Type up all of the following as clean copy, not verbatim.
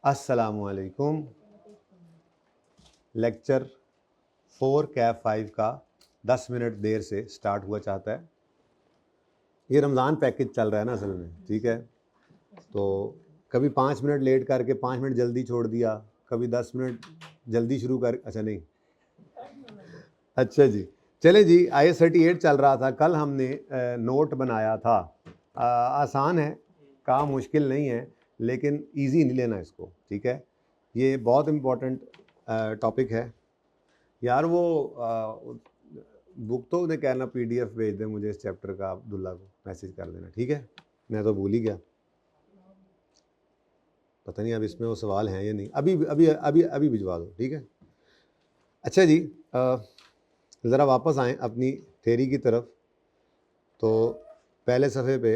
अस्सलामुअलैकुम। लेक्चर 4 कैफ 5 का 10 मिनट देर से स्टार्ट हुआ चाहता है। ये रमज़ान पैकेज चल रहा है ना असल में, ठीक है। तो कभी 5 मिनट लेट करके 5 मिनट जल्दी छोड़ दिया, कभी 10 मिनट जल्दी शुरू कर, अच्छा नहीं, अच्छा जी। चले जी, IS 38 चल रहा था। कल हमने नोट बनाया था। आसान है, काम मुश्किल नहीं है, लेकिन इजी नहीं लेना इसको, ठीक है। ये बहुत इम्पोर्टेंट टॉपिक है यार। वो बुक तो उन्हें कहना PDF भेज दे मुझे इस चैप्टर का, अब्दुल्ला को मैसेज कर देना, ठीक है। मैं तो भूल ही गया, पता नहीं अब इसमें वो सवाल हैं या नहीं। अभी अभी अभी अभी भिजवा दो, ठीक है। अच्छा जी, ज़रा वापस आएँ अपनी थ्योरी की तरफ। तो पहले सफ़े पे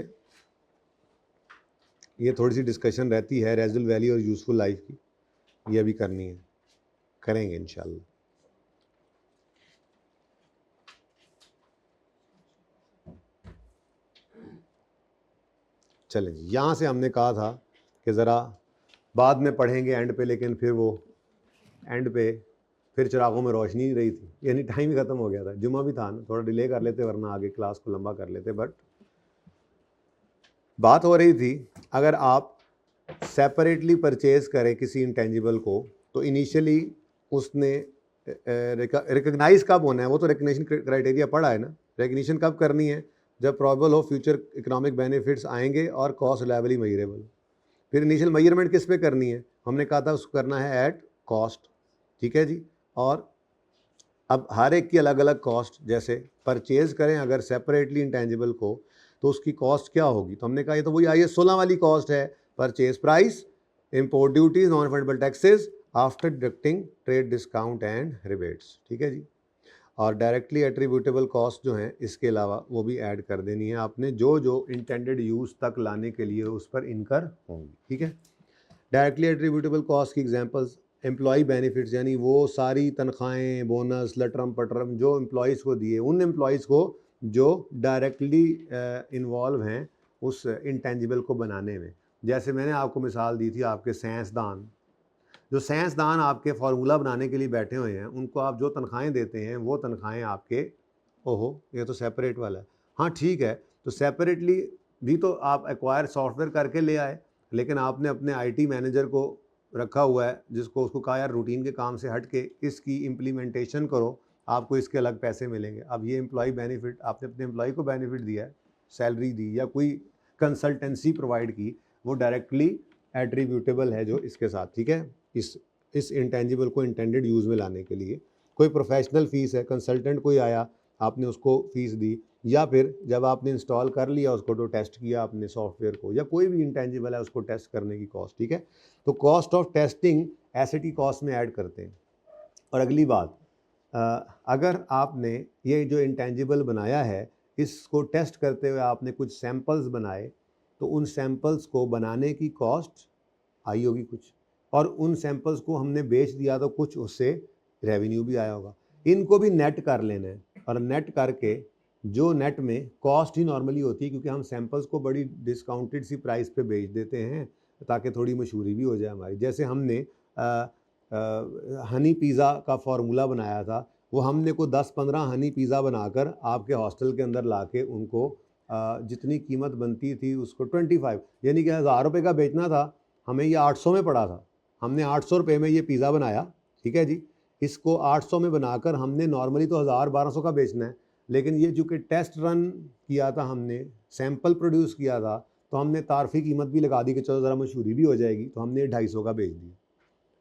ये थोड़ी सी डिस्कशन रहती है रेजिडुअल वैल्यू और यूज़फुल लाइफ की, ये अभी करनी है, करेंगे इंशाल्लाह। चलें जी, यहाँ से हमने कहा था कि ज़रा बाद में पढ़ेंगे एंड पे, लेकिन फिर वो एंड पे फिर चिरागों में रोशनी नहीं रही थी, यानी टाइम ही ख़त्म हो गया था। जुम्मा भी था ना, थोड़ा डिले कर लेते वरना आगे क्लास को लंबा कर लेते। बट बात हो रही थी, अगर आप सेपरेटली परचेज़ करें किसी इंटेंजिबल को तो इनिशियली उसने रिकग्नाइज कब होना है, वो तो रिकग्निशन क्राइटेरिया पढ़ा है ना। रिकग्निशन कब करनी है? जब प्रॉबेबल हो फ्यूचर इकोनॉमिक बेनिफिट्स आएंगे और कॉस्ट रिलायबली मेजरेबल। फिर इनिशियल मेजरमेंट किस पे करनी है? हमने कहा था उसको करना है एट कॉस्ट, ठीक है जी। और अब हर एक की अलग अलग कॉस्ट, जैसे परचेज़ करें अगर सेपरेटली इंटेंजिबल को तो उसकी कॉस्ट क्या होगी? तो हमने कहा ये तो वही IS 16 वाली कॉस्ट है, purchase price, import duties, non fundable taxes after deducting trade discount and rebates, ठीक है जी। और डायरेक्टली एट्रीब्यूटेबल कॉस्ट जो हैं इसके अलावा वो भी ऐड कर देनी है आपने, जो जो इंटेंडेड यूज़ तक लाने के लिए उस पर इनकर होंगी, ठीक है। डायरेक्टली एट्रीब्यूटेबल कॉस्ट की एग्जांपल्स एम्प्लॉय बेनिफिट्स, यानी वो सारी तनख्वाहें, बोनस, लटरम पटरम जो एम्प्लॉयज़ को दिए, उन एम्प्लॉयज़ को जो डायरेक्टली इन्वॉल्व हैं उस इंटेंजिबल को बनाने में। जैसे मैंने आपको मिसाल दी थी, आपके साइंसदान, जो साइंसदान आपके फार्मूला बनाने के लिए बैठे हुए हैं, उनको आप जो तनख्वाहें देते हैं वो तनख्वाहें आपके, ओहो ये तो सेपरेट वाला है, हाँ ठीक है। तो सेपरेटली भी तो आप एक्वायर सॉफ्टवेयर करके ले आए, लेकिन आपने अपने IT मैनेजर को रखा हुआ है जिसको, उसको कहा यार रूटीन के काम से हट के इसकी इम्प्लीमेंटेशन करो, आपको इसके अलग पैसे मिलेंगे। अब ये एम्प्लॉय बेनिफिट आपने अपने एम्प्लॉय को बेनिफिट दिया है, सैलरी दी या कोई कंसल्टेंसी प्रोवाइड की, वो डायरेक्टली एट्रीब्यूटेबल है जो इसके साथ, ठीक है। इस इंटेंजिबल को इंटेंडेड यूज़ में लाने के लिए कोई प्रोफेशनल फ़ीस है, कंसल्टेंट कोई आया, आपने उसको फ़ीस दी, या फिर जब आपने इंस्टॉल कर लिया उसको तो टेस्ट किया आपने सॉफ्टवेयर को, या कोई भी इंटेंजिबल है उसको टेस्ट करने की कॉस्ट, ठीक है। तो कॉस्ट ऑफ टेस्टिंग एसिटी कॉस्ट में ऐड करते हैं। और अगली बात, अगर आपने ये जो इंटेंजिबल बनाया है इसको टेस्ट करते हुए आपने कुछ सैम्पल्स बनाए, तो उन सैम्पल्स को बनाने की कॉस्ट आई होगी कुछ, और उन सैंपल्स को हमने बेच दिया तो कुछ उससे रेवेन्यू भी आया होगा। इनको भी नेट कर लेना है, और नेट करके जो नेट में कॉस्ट ही नॉर्मली होती है, क्योंकि हम सैंपल्स को बड़ी डिस्काउंटेड सी प्राइस पे बेच देते हैं ताकि थोड़ी मशहूरी भी हो जाए हमारी। जैसे हमने हनी पिज़्ज़ा का फार्मूला बनाया था, वो हमने को 10-15 हनी पिज़्ज़ा बनाकर आपके हॉस्टल के अंदर ला के उनको जितनी कीमत बनती थी उसको 25, यानी कि 1000 रुपये का बेचना था, हमें ये 800 में पड़ा था। हमने 800 रुपये में ये पिज़्ज़ा बनाया, ठीक है जी। इसको 800 में बनाकर हमने नॉर्मली तो 1000-1200 का बेचना है, लेकिन ये चूँकि टेस्ट रन किया था हमने, सैंपल प्रोड्यूस किया था, तो हमने तारफ़ी कीमत भी लगा दी कि चलो ज़रा मशहूरी भी हो जाएगी, तो हमने 250 का बेच दिया।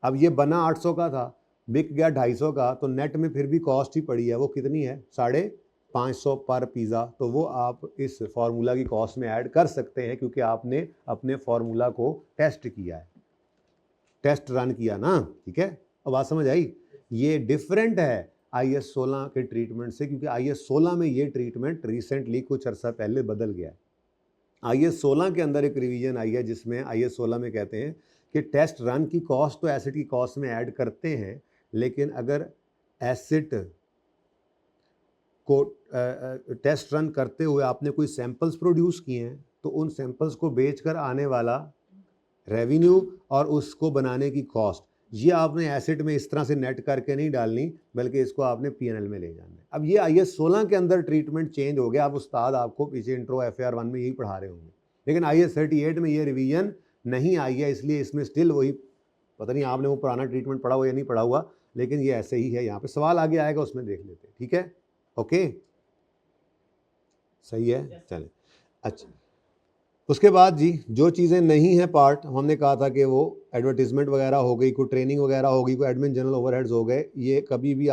अब ये बना 800 का था, बिक गया 250 का, तो नेट में फिर भी कॉस्ट ही पड़ी है, वो कितनी है? 550 पर पिज़्ज़ा। तो वो आप इस फार्मूला की कॉस्ट में ऐड कर सकते हैं, क्योंकि आपने अपने फार्मूला को टेस्ट किया है, टेस्ट रन किया ना, ठीक है। अब बात समझ आई? ये डिफरेंट है IS 16 के ट्रीटमेंट से, क्योंकि IS 16 में ये ट्रीटमेंट रिसेंटली कुछ अर्सा पहले बदल गया है। IS 16 के अंदर एक रिवीजन आई है जिसमें IS 16 में कहते हैं कि टेस्ट रन की कॉस्ट तो एसिड की कॉस्ट में ऐड करते हैं, लेकिन अगर एसिड को टेस्ट रन करते हुए आपने कोई सैंपल्स प्रोड्यूस किए हैं, तो उन सैंपल्स को बेचकर आने वाला रेवेन्यू और उसको बनाने की कॉस्ट, ये आपने एसेट में इस तरह से नेट करके नहीं डालनी, बल्कि इसको आपने पीएनएल में ले जाना है। अब ये IAS 16 के अंदर ट्रीटमेंट चेंज हो गया। अब उस्ताद आपको पीछे इंट्रो FAR 1 में यही पढ़ा रहे होंगे, लेकिन IAS 38 में ये रिवीजन नहीं आई है, इसलिए इसमें स्टिल वही, पता नहीं आपने वो पुराना ट्रीटमेंट पढ़ा हुआ या नहीं पढ़ा हुआ, लेकिन ये ऐसे ही है। यहाँ पे सवाल आगे आएगा, उसमें देख लेते हैं। ठीक है, ओके, सही है, चलें। अच्छा, उसके बाद जी जो चीज़ें नहीं हैं पार्ट, हमने कहा था कि वो एडवर्टीजमेंट वगैरह हो गई, कोई ट्रेनिंग वगैरह हो गई, कोई एडमिन जनरल ओवरहेड्स हो गए, ये कभी भी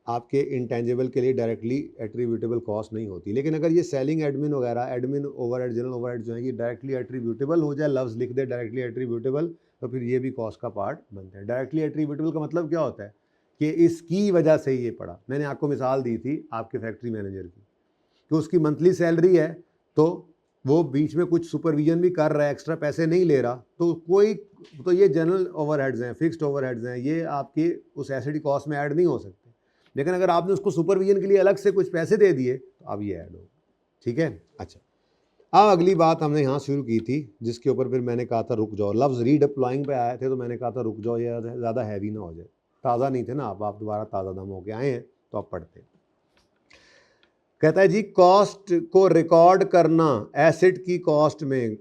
आपके इंटेंजिबल के लिए डायरेक्टली एट्रीब्यूटेबल कॉस्ट नहीं होती। लेकिन अगर ये सेलिंग एडमिन वगैरह, एडमिन ओवरहेड, जनरल ओवरहेड जो है, ये डायरेक्टली एट्रीब्यूटेबल हो जाए, लफ्ज़ लिख दे डायरेक्टली एट्रीब्यूटेबल, तो फिर ये भी कॉस्ट का पार्ट बनते हैं। डायरेक्टली एट्रीब्यूटेबल का मतलब क्या होता है कि इसकी वजह से ये पड़ा। मैंने आपको मिसाल दी थी आपके फैक्ट्री मैनेजर की, कि उसकी मंथली सैलरी है, तो वो बीच में कुछ सुपरविजन भी कर रहा है, एक्स्ट्रा पैसे नहीं ले रहा, तो ये जनरल ओवरहेड्स हैं, फिक्स्ड ओवरहेड्स हैं, ये आपकी उस एसिड कॉस्ट में ऐड नहीं हो सकते। लेकिन अगर आपने उसको सुपरविजन के लिए अलग से कुछ पैसे दे दिए तो अब ये ऐड होगा। ठीक है, अच्छा, अब अगली बात हमने यहाँ शुरू की थी, जिसके ऊपर फिर मैंने कहा था रुक जाओ। लफ्ज़ रीडिप्लॉइंग पे आए थे, तो मैंने कहा था रुक जाओ, ये ज़्यादा हैवी ना हो जाए। ताज़ा नहीं थे ना आप दोबारा ताज़ा दम होके आए हैं, तो आप पढ़ते हैं। कहता है जी कॉस्ट को रिकॉर्ड करना एसेट की कॉस्ट में,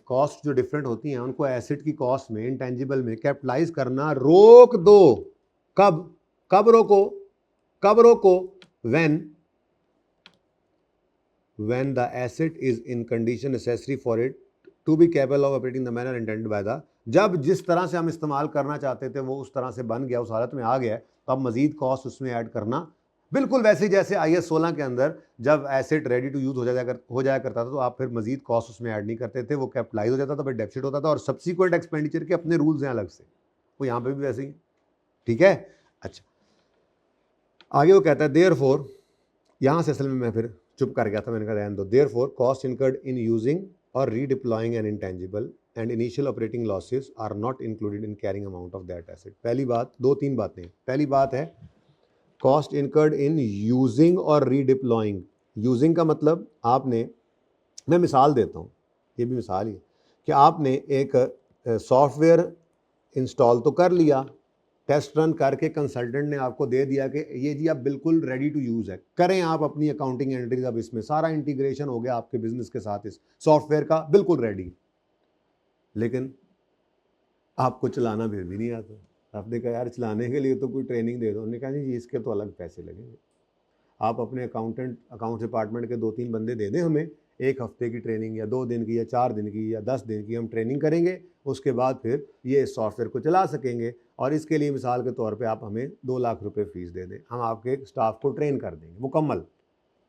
कॉस्ट जो डिफरेंट होती हैं उनको एसेट की कॉस्ट में, इंटेंजिबल में कैपिटलाइज करना रोक दो। कब रोको? when the asset is in condition necessary for it to be capable of operating the manner intended by the, जब जिस तरह से हम इस्तेमाल करना चाहते थे वो उस तरह से बन गया, उस हालत में आ गया, तो अब मजीद कॉस्ट उसमें ऐड करना, बिल्कुल वैसे ही जैसे IAS 16 के अंदर जब एसेट रेडी टू यूज हो जाया करता था, तो आप फिर मजीद कॉस्ट उसमें ऐड नहीं करते थे, वो कैपिटलाइज हो जाता था, फिर डेफिसिट होता था, और सब्सिक्वेंट एक्सपेंडिचर के अपने रूल्स हैं अलग से, वो यहाँ पे भी वैसे ही। ठीक है, अच्छा, आगे वो कहता है देयरफॉर, यहाँ से असल में मैं फिर चुप कर गया था, मैंने कहा रहने दो। Therefore cost incurred in using और redeploying an intangible and initial operating losses are not included in carrying amount of that asset. पहली बात, 2-3 बातें। पहली बात है कॉस्ट इनकर्ड इन यूजिंग और रीडिप्लॉइंग। यूजिंग का मतलब आपने, मैं मिसाल देता हूँ, ये भी मिसाल ही है, कि आपने एक सॉफ्टवेयर इंस्टॉल तो कर लिया, टेस्ट रन करके कंसल्टेंट ने आपको दे दिया कि ये जी अब बिल्कुल रेडी टू यूज़ है, करें आप अपनी अकाउंटिंग एंट्रीज, अब इसमें सारा इंटीग्रेशन हो गया आपके बिजनेस के साथ, इस सॉफ्टवेयर का बिल्कुल रेडी, लेकिन आपको चलाना फिर भी नहीं आता। आपने कहा यार चलाने के लिए तो कोई ट्रेनिंग दे दो। उन्होंने कहा जी इसके तो अलग पैसे लगेंगे, आप अपने अकाउंट डिपार्टमेंट के 2-3 बंदे दे दें हमें, 1 हफ्ते की ट्रेनिंग या 2 दिन की या 4 दिन की या 10 दिन की हम ट्रेनिंग करेंगे, उसके बाद फिर ये सॉफ्टवेयर को चला सकेंगे, और इसके लिए मिसाल के तौर पे आप हमें 2 लाख रुपए फीस दे दें, हम आपके स्टाफ को ट्रेन कर देंगे मुकम्मल।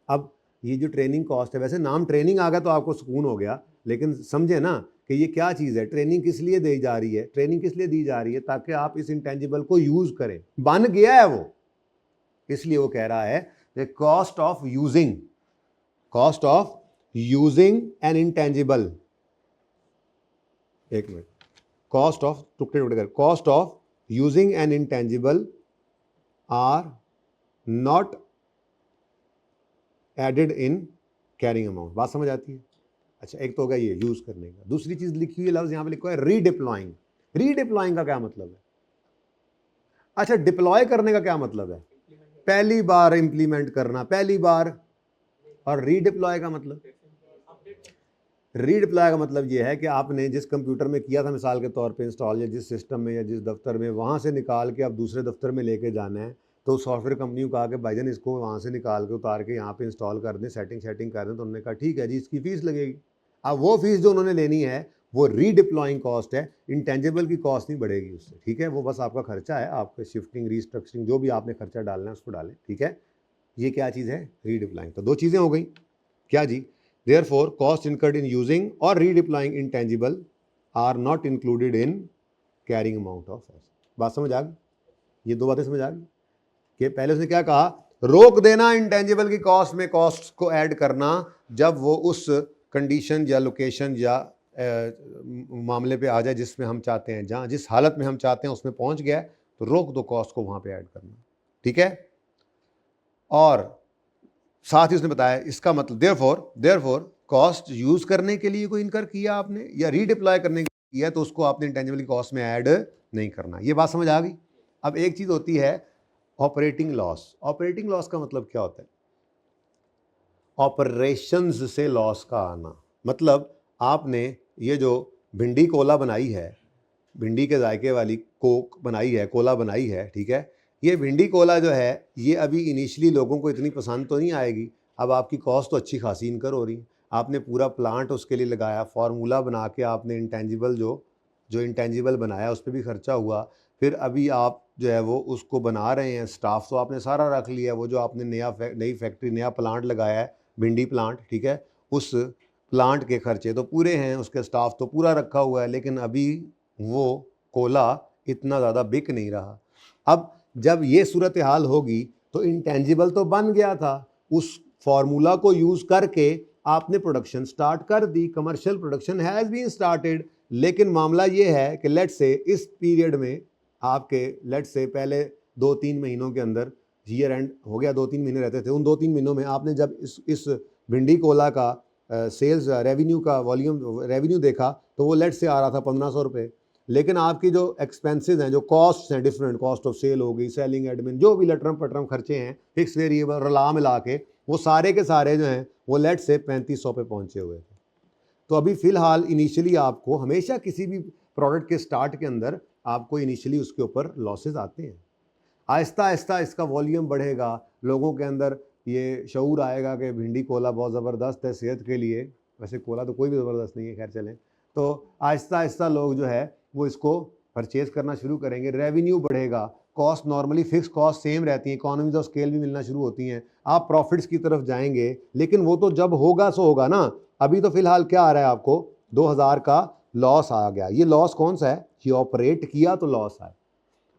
अब ये जो ट्रेनिंग कॉस्ट है, वैसे नाम ट्रेनिंग आ गया तो आपको सुकून हो गया, लेकिन समझे ना कि ये क्या चीज़ है, ट्रेनिंग किस लिए दी जा रही है? ट्रेनिंग किस लिए दी जा रही है? ताकि आप इस इंटेंजिबल को यूज़ करें। बन गया है वो, इसलिए वो कह रहा है कि cost of using an intangible, एक minute, cost of using an intangible are not added in carrying amount. बात समझ आती है? अच्छा, एक तो हो गया ये यूज करने का। दूसरी चीज लिखी हुई लफ्ज यहां पे लिखा है रीडिप्लॉइंग। रीडिप्लॉइंग का क्या मतलब है? अच्छा, डिप्लॉय करने का क्या मतलब है? पहली बार इंप्लीमेंट करना, पहली बार। और रीडिप्लॉय का मतलब, रीडिप्लॉय का मतलब ये है कि आपने जिस कंप्यूटर में किया था मिसाल के तौर पे इंस्टॉल, या जिस सिस्टम में या जिस दफ्तर में, वहाँ से निकाल के आप दूसरे दफ्तर में लेके जाना है, तो सॉफ्टवेयर कंपनी को कहा कि भाईजान इसको वहाँ से निकाल के उतार के यहाँ पे इंस्टॉल कर दें, सेटिंग कर दें, तो उन्होंने कहा ठीक है जी, इसकी फ़ीस लगेगी। अब वो फीस जो उन्होंने लेनी है वो रीडिप्लॉइंग कॉस्ट है, इंटेंजिबल की कॉस्ट नहीं बढ़ेगी उससे। ठीक है, वो बस आपका खर्चा है, आपका शिफ्टिंग, रीस्ट्रक्चरिंग, जो भी आपने खर्चा डालना है उसको डालें। ठीक है, ये क्या चीज़ है? रीडिप्लॉइंग। तो 2 चीज़ें हो गई क्या जी? Therefore, cost incurred in using or redeploying intangible are not included in carrying amount of asset। बात समझ आ गई? ये 2 बातें समझ आ गई कि पहले उसने क्या कहा, रोक देना इंटेंजिबल की कॉस्ट में कॉस्ट को ऐड करना जब वो उस कंडीशन या लोकेशन या मामले पे आ जाए जिसमें हम चाहते हैं, जहाँ जिस हालत में हम चाहते हैं उसमें पहुंच गया, तो रोक दो कॉस्ट को वहाँ पे ऐड करना। ठीक है, और साथ ही उसने बताया इसका मतलब देयरफॉर कॉस्ट यूज करने के लिए कोई इनकर किया आपने या रीडिप्लॉय करने के लिए किया, तो उसको आपने इंटेंजिबल की कॉस्ट में ऐड नहीं करना। ये बात समझ आ गई। अब एक चीज होती है ऑपरेटिंग लॉस। ऑपरेटिंग लॉस का मतलब क्या होता है? ऑपरेशंस से लॉस का आना। मतलब आपने ये जो भिंडी कोला बनाई है, भिंडी के जायके वाली कोक बनाई है, कोला बनाई है, ठीक है, ये भिंडी कोला जो है ये अभी इनिशियली लोगों को इतनी पसंद तो नहीं आएगी। अब आपकी कॉस्ट तो अच्छी खासी इनकर हो रही है, आपने पूरा प्लांट उसके लिए लगाया, फार्मूला बना के आपने इंटेंजिबल जो इंटेंजिबल बनाया उस पर भी खर्चा हुआ, फिर अभी आप जो है वो उसको बना रहे हैं, स्टाफ तो आपने सारा रख लिया, वो जो आपने नई फैक्ट्री नया प्लांट लगाया है भिंडी प्लांट, ठीक है, उस प्लांट के खर्चे तो पूरे हैं, उसके स्टाफ तो पूरा रखा हुआ है, लेकिन अभी वो कोला इतना ज़्यादा बिक नहीं रहा। अब जब ये सूरत हाल होगी तो इंटेंजिबल तो बन गया था, उस फार्मूला को यूज़ करके आपने प्रोडक्शन स्टार्ट कर दी, commercial production has been started. लेकिन मामला ये है कि लेट्स से इस पीरियड में आपके लेट्स से पहले 2-3 महीनों के अंदर ईयर एंड हो गया, 2-3 महीने रहते थे, उन 2-3 महीनों में आपने जब इस भिंडी कोला का सेल्स रेवेन्यू का वॉल्यूम रेवेन्यू देखा तो वो लेट से आ रहा था 1500 रुपये, लेकिन आपकी जो एक्सपेंसेस हैं, जो कॉस्ट हैं, डिफरेंट कॉस्ट ऑफ सेल हो गई, सेलिंग एडमिन, जो भी लटरम पटरम खर्चे हैं, फिक्स वेरिएबल रला मिला के वो सारे के सारे जो हैं वो लेट से 3500 पे पहुंचे हुए थे। तो अभी फ़िलहाल इनिशियली आपको हमेशा किसी भी प्रोडक्ट के स्टार्ट के अंदर आपको इनिशियली उसके ऊपर लॉसेज आते हैं। आहिस्ता आहिस्ता इसका वॉल्यूम बढ़ेगा, लोगों के अंदर ये शऊर आएगा कि भिंडी कोला बहुत ज़बरदस्त है सेहत के लिए, वैसे कोला तो कोई भी ज़बरदस्त नहीं है, खैर चलें, तो आहिस्ता आहिस्ता लोग जो है वो इसको परचेज़ करना शुरू करेंगे, रेवेन्यू बढ़ेगा, cost normally fix cost same रहती है, इकोनॉमीज ऑफ स्केल भी मिलना शुरू होती हैं, आप प्रॉफिट्स की तरफ जाएंगे, लेकिन वो तो जब होगा सो होगा ना। अभी तो फिलहाल क्या आ रहा है आपको, 2000 का लॉस आ गया। ये लॉस कौन सा है? ये ऑपरेट किया तो लॉस है।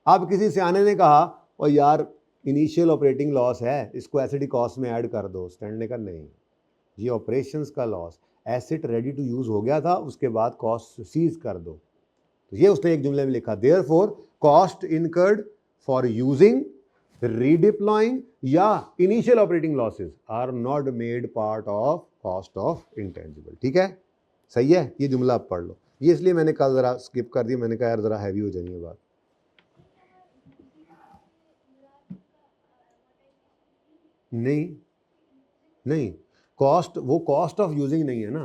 अब किसी सियाने ने कहा और यार इनिशियल ऑपरेटिंग लॉस है, इसको एसिड कॉस्ट में ऐड कर दो, स्टैंड ने कहा नहीं, ये ऑपरेशंस का loss, acid ready to use हो गया था, उसके बाद कॉस्ट सीज कर दो। तो ये उसने एक जुमले में लिखा, therefore cost incurred for using, redeploying या initial operating losses are not made part of cost of intangible. ठीक है, सही है, ये जुमला आप पढ़ लो। ये इसलिए मैंने कल जरा स्किप कर दिया, मैंने कहा यार जरा हैवी हो जाएगी बात। नहीं, कॉस्ट, वो कॉस्ट ऑफ यूजिंग नहीं है ना,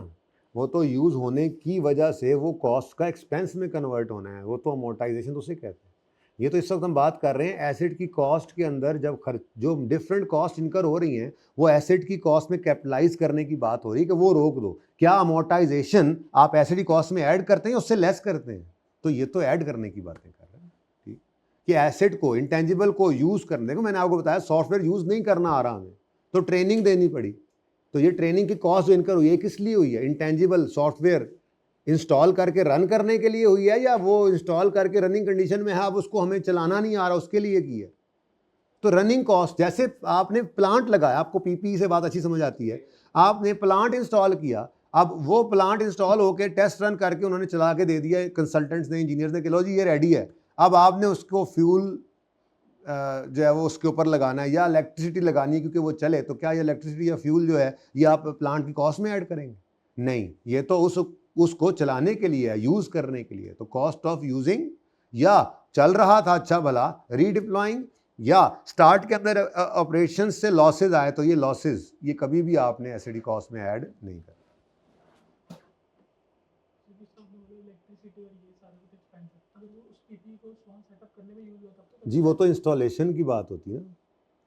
वो तो यूज़ होने की वजह से वो कॉस्ट का एक्सपेंस में कन्वर्ट होना है, वो तो अमोर्टाइजेशन तो उसे कहते हैं। ये तो इस वक्त हम बात कर रहे हैं एसिड की कॉस्ट के अंदर, जब खर्च जो डिफरेंट कॉस्ट इनकर हो रही हैं वो एसिड की कॉस्ट में कैपिटलाइज करने की बात हो रही है कि वो रोक दो। क्या अमोर्टाइजेशन आप एसिड की कॉस्ट में ऐड करते हैं, उससे लेस करते हैं? तो ये तो ऐड करने की बातें कर रहे हैं, ठीक, कि एसिड को, इंटेंजिबल को यूज़ करने, देखो मैंने आपको बताया सॉफ्टवेयर यूज़ नहीं करना आ रहा हमें, तो ट्रेनिंग देनी पड़ी। तो ये ट्रेनिंग की कॉस्ट जो इनकर हुई है किस लिए हुई है? इंटेंजिबल सॉफ्टवेयर इंस्टॉल करके रन करने के लिए हुई है, या वो इंस्टॉल करके रनिंग कंडीशन में है, अब उसको हमें चलाना नहीं आ रहा उसके लिए की है? तो रनिंग कॉस्ट, जैसे आपने प्लांट लगाया, आपको पीपीई से बात अच्छी समझ आती है, आपने प्लांट इंस्टॉल किया, अब वो प्लांट इंस्टॉल होकर टेस्ट रन करके उन्होंने चला के दे दिया कंसल्टेंट्स ने, इंजीनियर्स ने, कि लो जी ये रेडी है। अब आपने उसको फ्यूल जो है वो उसके ऊपर लगाना है या इलेक्ट्रिसिटी लगानी है क्योंकि वो चले, तो क्या ये इलेक्ट्रिसिटी या फ्यूल जो है ये आप प्लांट की कॉस्ट में ऐड करेंगे? नहीं, ये तो उसको चलाने के लिए है, यूज़ करने के लिए। तो कॉस्ट ऑफ यूजिंग, या चल रहा था अच्छा भला, रीडिप्लॉइंग, या स्टार्ट के अंदर ऑपरेशन से लॉसेज आए, तो ये लॉसेज ये कभी भी आपने एसिड कॉस्ट में ऐड नहीं कर। जी वो तो इंस्टॉलेशन की बात होती है ना,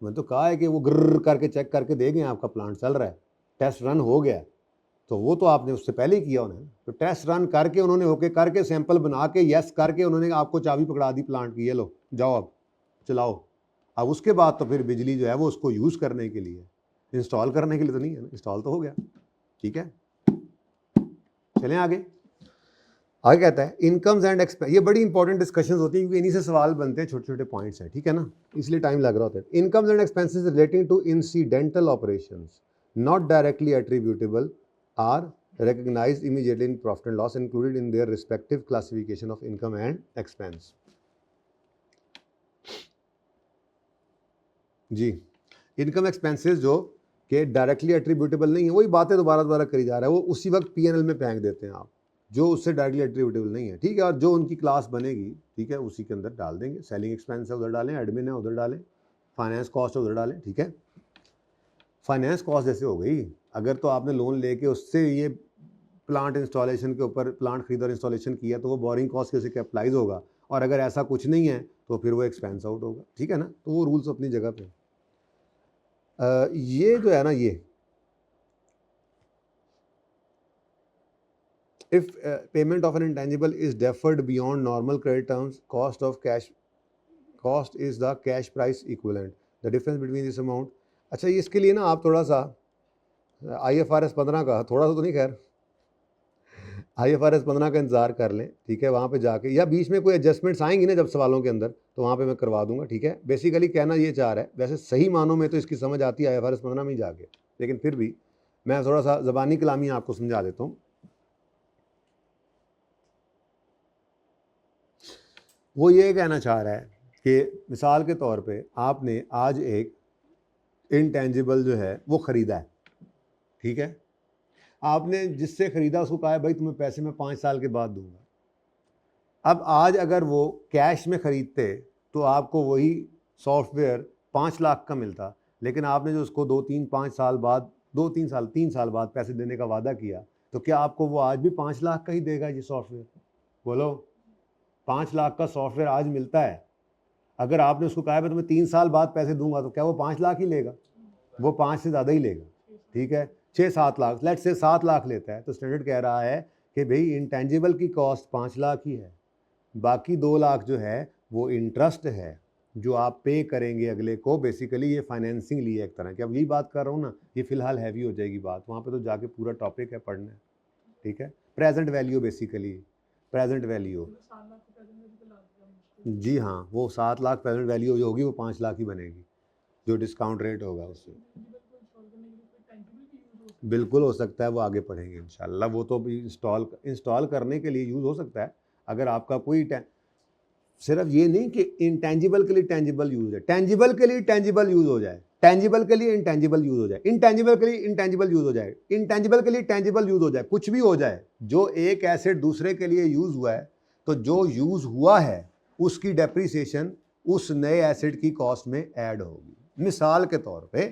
मैंने तो कहा है कि वो ग्रर करके चेक करके दे गए आपका प्लांट चल रहा है, टेस्ट रन हो गया, तो वो तो आपने उससे पहले ही किया उन्होंने, तो टेस्ट रन करके उन्होंने ओके करके सैंपल बना के यस करके उन्होंने आपको चाबी पकड़ा दी प्लांट की, ये लो जाओ अब चलाओ। अब उसके बाद तो फिर बिजली जो है वो उसको यूज़ करने के लिए, इंस्टॉल करने के लिए तो नहीं है ना, इंस्टॉल तो हो गया। ठीक है, चलें आगे। आगे कहता है इनकम्स एंड एक्सपेंस, ये बड़ी इंपॉर्टेंट डिस्कशंस होती हैं क्योंकि इन्हीं से सवाल बनते हैं, छोटे छोटे पॉइंट्स हैं, ठीक है ना, इसलिए टाइम लग रहा होता है। Incomes and expenses relating to incidental operations not directly attributable are recognized immediately in profit and loss included in their respective classification of income and expense। जी, इनकम एक्सपेंसेस जो कि डायरेक्टली एट्रीब्यूटेबल नहीं है, वही बातें दोबारा दोबारा करी जा रहा है, वो उसी वक्त P&L में फेंक देते हैं आप, जो उससे डायरेक्टली एट्रीब्यूटेबल नहीं है, ठीक है। और जो उनकी क्लास बनेगी, ठीक है, उसी के अंदर डाल देंगे। सेलिंग एक्सपेंस है उधर डालें, एडमिन है उधर डालें, फाइनेंस कॉस्ट है उधर डालें, ठीक है। फाइनेंस कॉस्ट जैसे हो गई, अगर तो आपने लोन लेके उससे ये प्लांट इंस्टॉलेशन के ऊपर प्लांट खरीदा और इंस्टॉलेशन किया तो वो बोरिंग कॉस्ट कैसे कैपिटलाइज होगा, और अगर ऐसा कुछ नहीं है तो फिर वो एक्सपेंस आउट होगा, ठीक है ना। तो वो रूल्स अपनी जगह पे ये जो है ना, ये if payment of N intangible is deferred beyond normal credit terms, cost is the cash price equivalent, the difference between this amount. अच्छा, इसके लिए ना आप थोड़ा सा IFRS 15 का, थोड़ा सा तो नहीं, खैर IFRS 15 का इंतज़ार कर लें, ठीक है। वहाँ पे जाके या बीच में कोई एडजस्टमेंट्स आएंगी ना जब सवालों के अंदर, तो वहाँ पे मैं करवा दूंगा, ठीक है। बेसिकली कहना ये चाह रहा है, वैसे सही मानों में तो इसकी समझ आती है IFRS 15 में ही जाके, लेकिन फिर भी मैं थोड़ा सा ज़बानी कलामी आपको समझा देता हूँ। वो ये कहना चाह रहा है कि मिसाल के तौर पे आपने आज एक इंटेंजिबल जो है वो ख़रीदा है, ठीक है। आपने जिससे ख़रीदा उसको कहा है भाई तुम्हें पैसे मैं 5 साल के बाद दूंगा। अब आज अगर वो कैश में ख़रीदते तो आपको वही सॉफ्टवेयर 5 लाख का मिलता, लेकिन आपने जो उसको 2-3-5 साल बाद 3 साल बाद पैसे देने का वादा किया, तो क्या आपको वो आज भी 5 लाख का ही देगा ये सॉफ्टवेयर? बोलो, 5 लाख का सॉफ्टवेयर आज मिलता है, अगर आपने उसको कहा है मैं तुम्हें 3 साल बाद पैसे दूंगा, तो क्या वो 5 लाख ही लेगा? वो 5 से ज़्यादा ही लेगा, ठीक है। 6-7 लाख, लेट्स से 7 लाख लेता है, तो स्टैंडर्ड कह रहा है कि भाई इंटेंजिबल की कॉस्ट 5 लाख ही है, बाकी 2 लाख जो है वो इंटरेस्ट है जो आप पे करेंगे अगले को। बेसिकली ये फाइनेंसिंग ली है एक तरह की। अब यही बात कर रहा हूँ ना, ये फ़िलहाल हैवी हो जाएगी बात, वहाँ पे तो जाके पूरा टॉपिक है पढ़ना है, ठीक है। Present value, basically present value, जी हाँ, वो 7 लाख प्रेजेंट वैल्यू जो होगी वो 5 लाख ही बनेगी, जो डिस्काउंट रेट होगा उससे। बिल्कुल हो सकता है, वो आगे पढ़ेंगे इंशाल्लाह। वो तो भी इंस्टॉल करने के लिए यूज़ हो सकता है। अगर आपका कोई सिर्फ ये नहीं कि इंटेंजिबल के लिए टेंजिबल यूज़ है, टेंजिबल के लिए टेंजिबल यूज़ हो जाए, टेंजिबल के लिए इंटेंजिबल यूज़ हो जाए, इंटेंजिबल के लिए इंटेंजिबल यूज़ हो जाए, इंटेंजिबल के लिए टेंजिबल यूज़ हो जाए, कुछ भी हो जाए, जो एक एसेट दूसरे के लिए यूज़ हुआ है, तो जो यूज़ हुआ है उसकी डेप्रिसिएशन उस नए एसेट की कॉस्ट में ऐड होगी। मिसाल के तौर पे,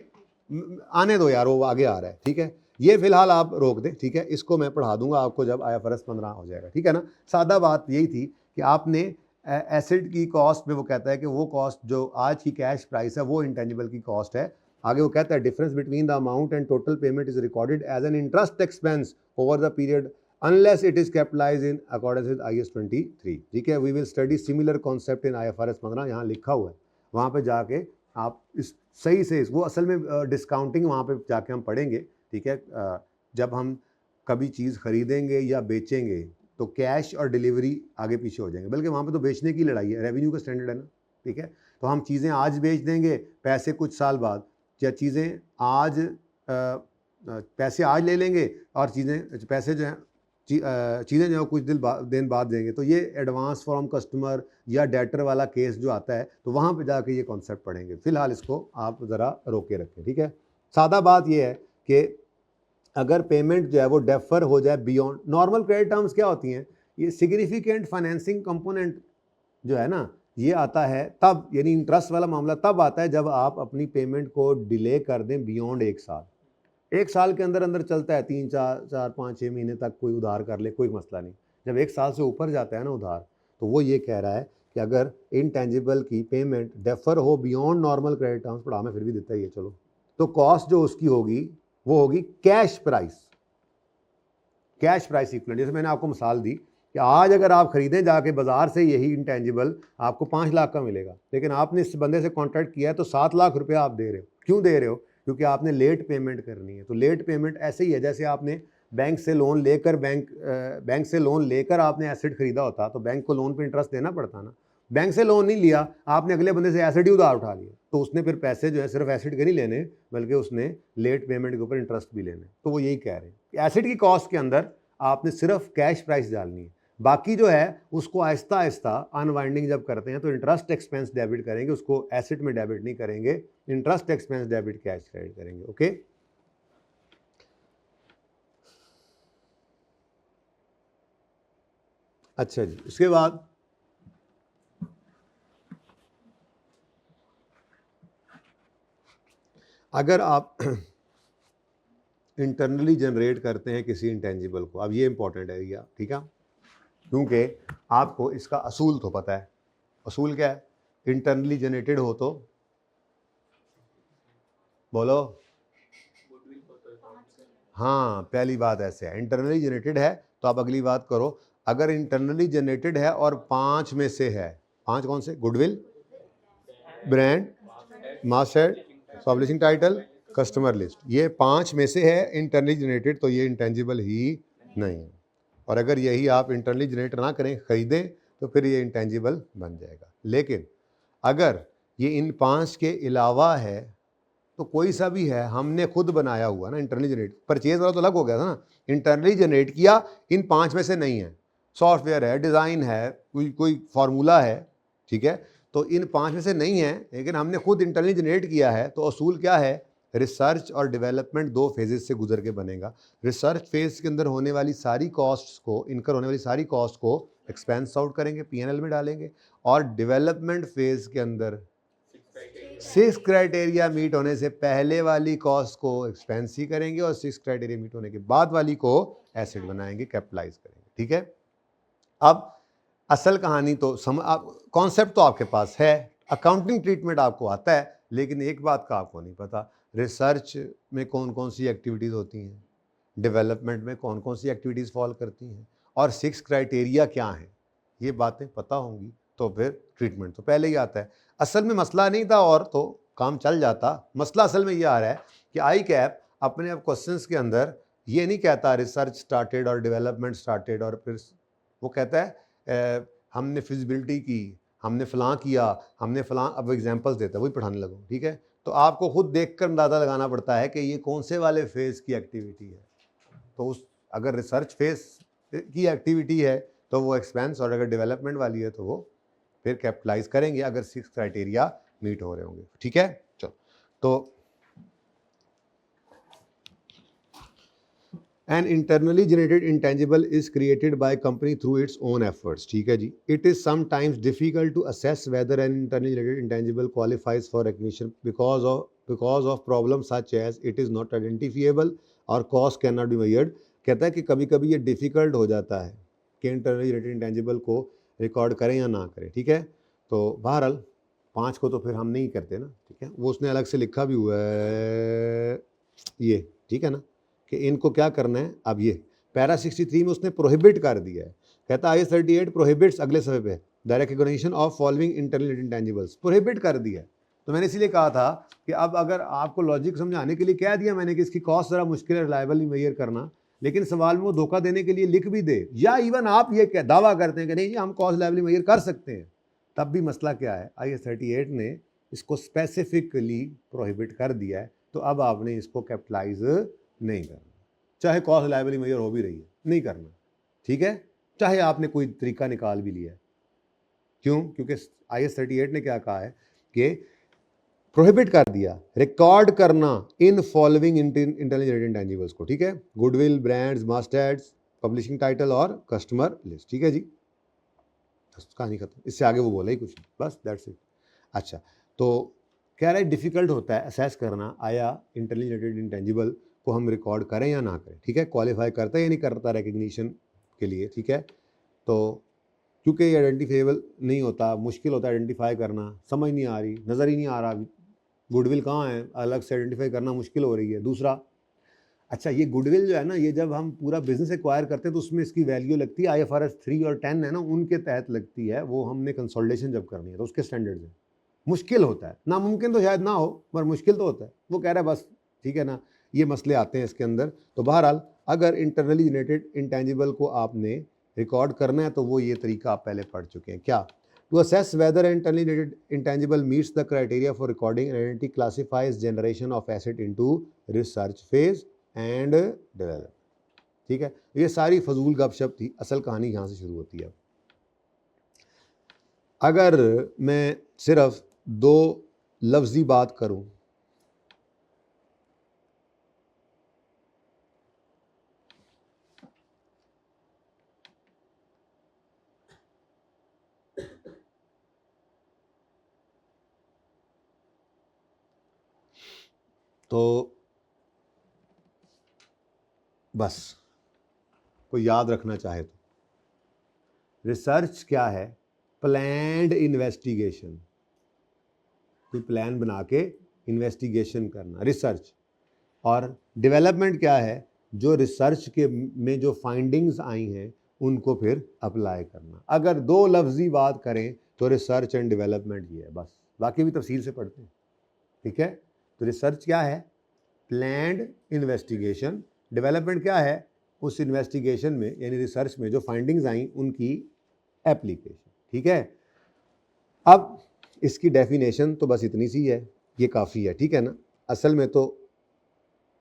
आने दो यार, वो आगे आ रहा है, ठीक है। ये फिलहाल आप रोक दें, ठीक है। इसको मैं पढ़ा दूंगा आपको जब IFRS 15 हो जाएगा, ठीक है ना। सादा बात यही थी कि आपने एसेट की कॉस्ट में, वो कहता है कि वो कॉस्ट जो आज की कैश प्राइस है वो इंटेंजिबल की कॉस्ट है। आगे वो कहता है difference between the amount and total payment is recorded as an interest expense over the period unless it is capitalise in accordance with IAS 23, ठीक है। We will study similar concept in IFRS 15, यहाँ लिखा हुआ है, वहाँ पे जाके आप इस सही से वो असल में डिस्काउंटिंग वहाँ पे जाके हम पढ़ेंगे, ठीक है। जब हम कभी चीज़ खरीदेंगे या बेचेंगे तो कैश और डिलीवरी आगे पीछे हो जाएंगे, बल्कि वहाँ पे तो बेचने की लड़ाई है, रेवेन्यू का स्टैंडर्ड है ना, ठीक है। तो हम चीज़ें आज बेच देंगे, पैसे कुछ साल बाद, या चीज़ें आज पैसे आज ले लेंगे और पैसे जो हैं चीज़ें जो कुछ दिन बाद देंगे। तो ये एडवांस फ्रॉम कस्टमर या डेटर वाला केस जो आता है, तो वहाँ पे जाके ये कॉन्सेप्ट पढ़ेंगे। फ़िलहाल इसको आप ज़रा रोके रखें, ठीक है। सादा बात ये है कि अगर पेमेंट जो है वो डेफर हो जाए बियॉन्ड नॉर्मल क्रेडिट टर्म्स, क्या होती हैं ये, सिग्निफिकेंट फाइनेंसिंग कंपोनेंट जो है ना, ये आता है तब, यानी इंटरेस्ट वाला मामला तब आता है जब आप अपनी पेमेंट को डिले कर दें बियॉन्ड 1 साल। 1 साल के अंदर अंदर चलता है, 3-4-5-6 महीने तक कोई उधार कर ले, कोई मसला नहीं। जब 1 साल से ऊपर जाता है ना उधार, तो वो ये कह रहा है कि अगर इंटेंजिबल की पेमेंट डेफर हो बियॉन्ड नॉर्मल क्रेडिट टर्म्स, पढ़ा मैं फिर भी देता ही है, चलो, तो कॉस्ट जो उसकी होगी वो होगी कैश प्राइस इक्विवेलेंट। जैसे मैंने आपको मिसाल दी कि आज अगर आप खरीदें जाके बाजार से यही इंटेंजिबल, आपको 5 लाख का मिलेगा, लेकिन आपने इस बंदे से कॉन्ट्रैक्ट किया है तो 7 लाख रुपया आप दे रहे हो। क्यों दे रहे हो? क्योंकि आपने लेट पेमेंट करनी है। तो लेट पेमेंट ऐसे ही है जैसे आपने बैंक से लोन लेकर आपने एसेट खरीदा होता, तो बैंक को लोन पे इंटरेस्ट देना पड़ता ना। बैंक से लोन नहीं लिया आपने, अगले बंदे से एसेट ही उधार उठा लिया, तो उसने फिर पैसे जो है सिर्फ एसेट के नहीं लेने, बल्कि उसने लेट पेमेंट के ऊपर इंटरेस्ट भी लेने। तो वो यही कह रहे हैं कि एसेट की कॉस्ट के अंदर आपने सिर्फ कैश प्राइस डालनी है, बाकी जो है उसको आहिस्ता आहिस्ता अनवाइंडिंग जब करते हैं तो इंटरेस्ट एक्सपेंस डेबिट करेंगे, उसको एसेट में डेबिट नहीं करेंगे, interest expense debit cash credit करेंगे। ओके, अच्छा जी, उसके बाद अगर आप इंटरनली जनरेट करते हैं किसी इंटेंजिबल को, अब ये इंपॉर्टेंट है भैया, ठीक है, क्योंकि आपको इसका असूल तो पता है। असूल क्या है? इंटरनली जनरेटेड हो तो बोलो। हाँ, पहली बात ऐसे है, इंटरनली जनरेटेड है तो आप अगली बात करो। अगर इंटरनली जनरेटेड है और 5 में से है, 5 कौन से? Goodwill, brand, mastered, publishing title, customer list, ये 5 में से है इंटरनली जनरेटेड, तो ये इंटेंजिबल ही नहीं है। और अगर यही आप इंटरनली जनरेट ना करें, खरीदें, तो फिर ये इंटेंजिबल बन जाएगा। लेकिन अगर ये इन 5 के अलावा है तो कोई सा भी है, हमने खुद बनाया हुआ ना, इंटरनली जनरेट, परचेज वाला तो अलग हो गया था ना, इंटरनली जनरेट किया, इन 5 में से नहीं है, सॉफ्टवेयर है, डिज़ाइन है, कोई फार्मूला है, ठीक है, तो इन 5 में से नहीं है, लेकिन हमने खुद इंटरनली जनरेट किया है, तो असूल क्या है? रिसर्च और डेवलपमेंट 2 फेजेस से गुजर के बनेगा। रिसर्च फेज के अंदर होने वाली सारी कॉस्ट्स को, इनकर होने वाली सारी कॉस्ट को एक्सपेंस आउट करेंगे, पीएनएल में डालेंगे, और डेवलपमेंट फेज के अंदर 6 क्राइटेरिया मीट होने से पहले वाली कॉस्ट को एक्सपेंस ही करेंगे, और 6 क्राइटेरिया मीट होने के बाद वाली को एसेट बनाएंगे, कैपिटलाइज करेंगे, ठीक है। अब असल कहानी तो कॉन्सेप्ट तो आपके पास है, अकाउंटिंग ट्रीटमेंट आपको आता है, लेकिन एक बात का आपको नहीं पता, रिसर्च में कौन कौन सी एक्टिविटीज़ होती हैं, डेवलपमेंट में कौन कौन सी एक्टिविटीज़ फॉल करती हैं, और 6 क्राइटेरिया क्या हैं, ये बातें पता होंगी तो फिर ट्रीटमेंट तो पहले ही आता है। असल में मसला नहीं था और तो काम चल जाता। मसला असल में ये आ रहा है कि आई कैप अपने आप क्वेश्चंस के अंदर ये नहीं कहता रिसर्च स्टार्टेड और डेवलपमेंट स्टार्टेड, और फिर वो कहता है हमने फिजिबिलिटी की, हमने फ़लाँ किया, हमने फ़लाँ, अब एग्जांपल्स देता है, वही पढ़ाने लगो, ठीक है। तो आपको खुद देखकर अंदाज़ा लगाना पड़ता है कि ये कौन से वाले फेज़ की एक्टिविटी है। तो उस अगर रिसर्च फेज़ की एक्टिविटी है तो वो एक्सपेंस, और अगर डेवलपमेंट वाली है तो वो फिर कैपिटलाइज करेंगे, अगर 6 क्राइटेरिया मीट हो रहे होंगे, ठीक है। चलो, तो an internally generated intangible is created by company through its own efforts, ठीक है जी। It is sometimes difficult to assess whether an internally generated intangible qualifies for recognition because of problem such as it is not identifiable और cost can not be measured. कहता है कि कभी कभी ये डिफिकल्ट हो जाता है कि इंटरनली जनरेटेड इंटेंजिबल को रिकॉर्ड करें या ना करें, ठीक है। तो बहरहाल 5 को तो फिर हम नहीं करते ना, ठीक है, वो उसने अलग से लिखा भी हुआ है ये, ठीक है ना, कि इनको क्या करना है। अब ये पैरा 63 में उसने प्रोहिबिट कर दिया है, कहता है IS 38 प्रोहिबिट्स, अगले सफ़े पे, the recognition of following internal intangibles, prohibit कर दिया है। तो मैंने इसीलिए कहा था कि अब अगर आपको लॉजिक समझाने के लिए कह दिया मैंने कि इसकी कॉस्ट ज़रा मुश्किल है रिलायबली मेजर करना, लेकिन सवाल में वो धोखा देने के लिए लिख भी दे, या इवन आप ये दावा करते हैं कि नहीं हम कॉस्ट रिलायबली मेजर कर सकते हैं, तब भी मसला क्या है, IS 38 ने इसको स्पेसिफिकली प्रोहिबिट कर दिया है, तो अब आपने इसको कैपिटलाइज नहीं करना, चाहे कॉस्ट रिलायबली मेजर हो भी रही है, नहीं करना, ठीक है, चाहे आपने कोई तरीका निकाल भी लिया है। क्यों? क्योंकि IS 38 ने क्या कहा है कि प्रोहिबिट कर दिया रिकॉर्ड करना इन फॉलोइंग इंटेलिजेंट इंटेंजिबल्स को, ठीक है, गुडविल, ब्रांड्स, मास्टर्ड्स, पब्लिशिंग टाइटल और कस्टमर लिस्ट, ठीक है जी, कहानी खत्म, इससे आगे वो बोला ही कुछ नहीं, बस दैट्स इट। अच्छा, तो कह रहा है डिफ़िकल्ट होता है असेस करना आया इंटेलिजेंट इंटेंजिबल को हम रिकॉर्ड करें या ना करें, ठीक है, क्वालिफाई करता है या नहीं करता रिकग्निशन के लिए, ठीक है। तो क्योंकि ये आइडेंटिफाइबल नहीं होता, मुश्किल होता है आइडेंटिफाई करना, समझ नहीं आ रही, नज़र ही नहीं आ रहा गुडविल कहाँ है, अलग से आइडेंटिफाई करना मुश्किल हो रही है। दूसरा, अच्छा ये गुडविल जो है ना, ये जब हम पूरा बिजनेस एक्वायर करते हैं तो उसमें इसकी वैल्यू लगती है IFRS 3 और 10 है ना, उनके तहत लगती है, वो हमने कंसोलिडेशन जब करनी है तो उसके स्टैंडर्ड्स है। मुश्किल होता है, नामुमकिन तो शायद ना हो पर मुश्किल तो होता है। वो कह रहा है बस ठीक है ना, ये मसले आते हैं इसके अंदर। तो बहरहाल अगर इंटरनली जनरेटेड इंटेंजिबल को आपने रिकॉर्ड करना है तो वो ये तरीका आप पहले पढ़ चुके हैं। क्या? To assess whether internally generated intangible meets the criteria for recording an entity classifies generation of asset into research phase and develop, ठीक है। ये सारी फजूल गपशप थी, असल कहानी यहाँ से शुरू होती है। अगर मैं सिर्फ 2 लफ्जी बात करूं, तो बस कोई याद रखना चाहे तो रिसर्च क्या है? प्लान्ड इन्वेस्टिगेशन, कोई प्लान बना के इन्वेस्टिगेशन करना, रिसर्च। और डेवलपमेंट क्या है? जो रिसर्च के में जो फाइंडिंग्स आई हैं उनको फिर अप्लाई करना। अगर दो लफ्जी बात करें तो रिसर्च एंड डेवलपमेंट ये है, बस बाकी भी तफसील से पढ़ते हैं, ठीक है। तो रिसर्च क्या है? Planned investigation. डेवलपमेंट क्या है? उस इन्वेस्टिगेशन में यानी रिसर्च में जो फाइंडिंग्स आई उनकी एप्लीकेशन, ठीक है। अब इसकी डेफिनेशन तो बस इतनी सी है, ये काफ़ी है, ठीक है ना। असल में तो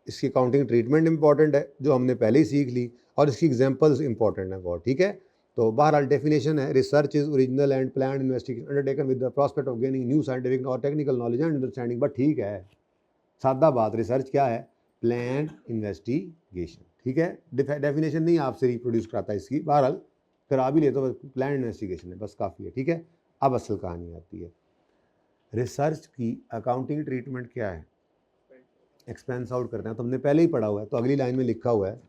इसकी काउंटिंग ट्रीटमेंट इंपॉर्टेंट है जो हमने पहले ही सीख ली, और इसकी एग्जांपल्स इंपॉर्टेंट है बहुत, ठीक है। तो बहरहाल डेफिनेशन है, research is original and planned investigation undertaken with the prospect of gaining new scientific और technical knowledge and understanding. But ठीक है, सादा बात, रिसर्च क्या है? प्लान्ड इन्वेस्टिगेशन, ठीक है। डेफिनेशन नहीं आपसे रिप्रोड्यूस कराता इसकी, बहरहाल करा भी ले तो प्लान्ड इन्वेस्टिगेशन है, बस काफ़ी है, ठीक है। अब असल कहानी आती है, रिसर्च की अकाउंटिंग ट्रीटमेंट क्या है? एक्सपेंस आउट करना है, तो हमने पहले ही पढ़ा हुआ है। तो अगली लाइन में लिखा हुआ है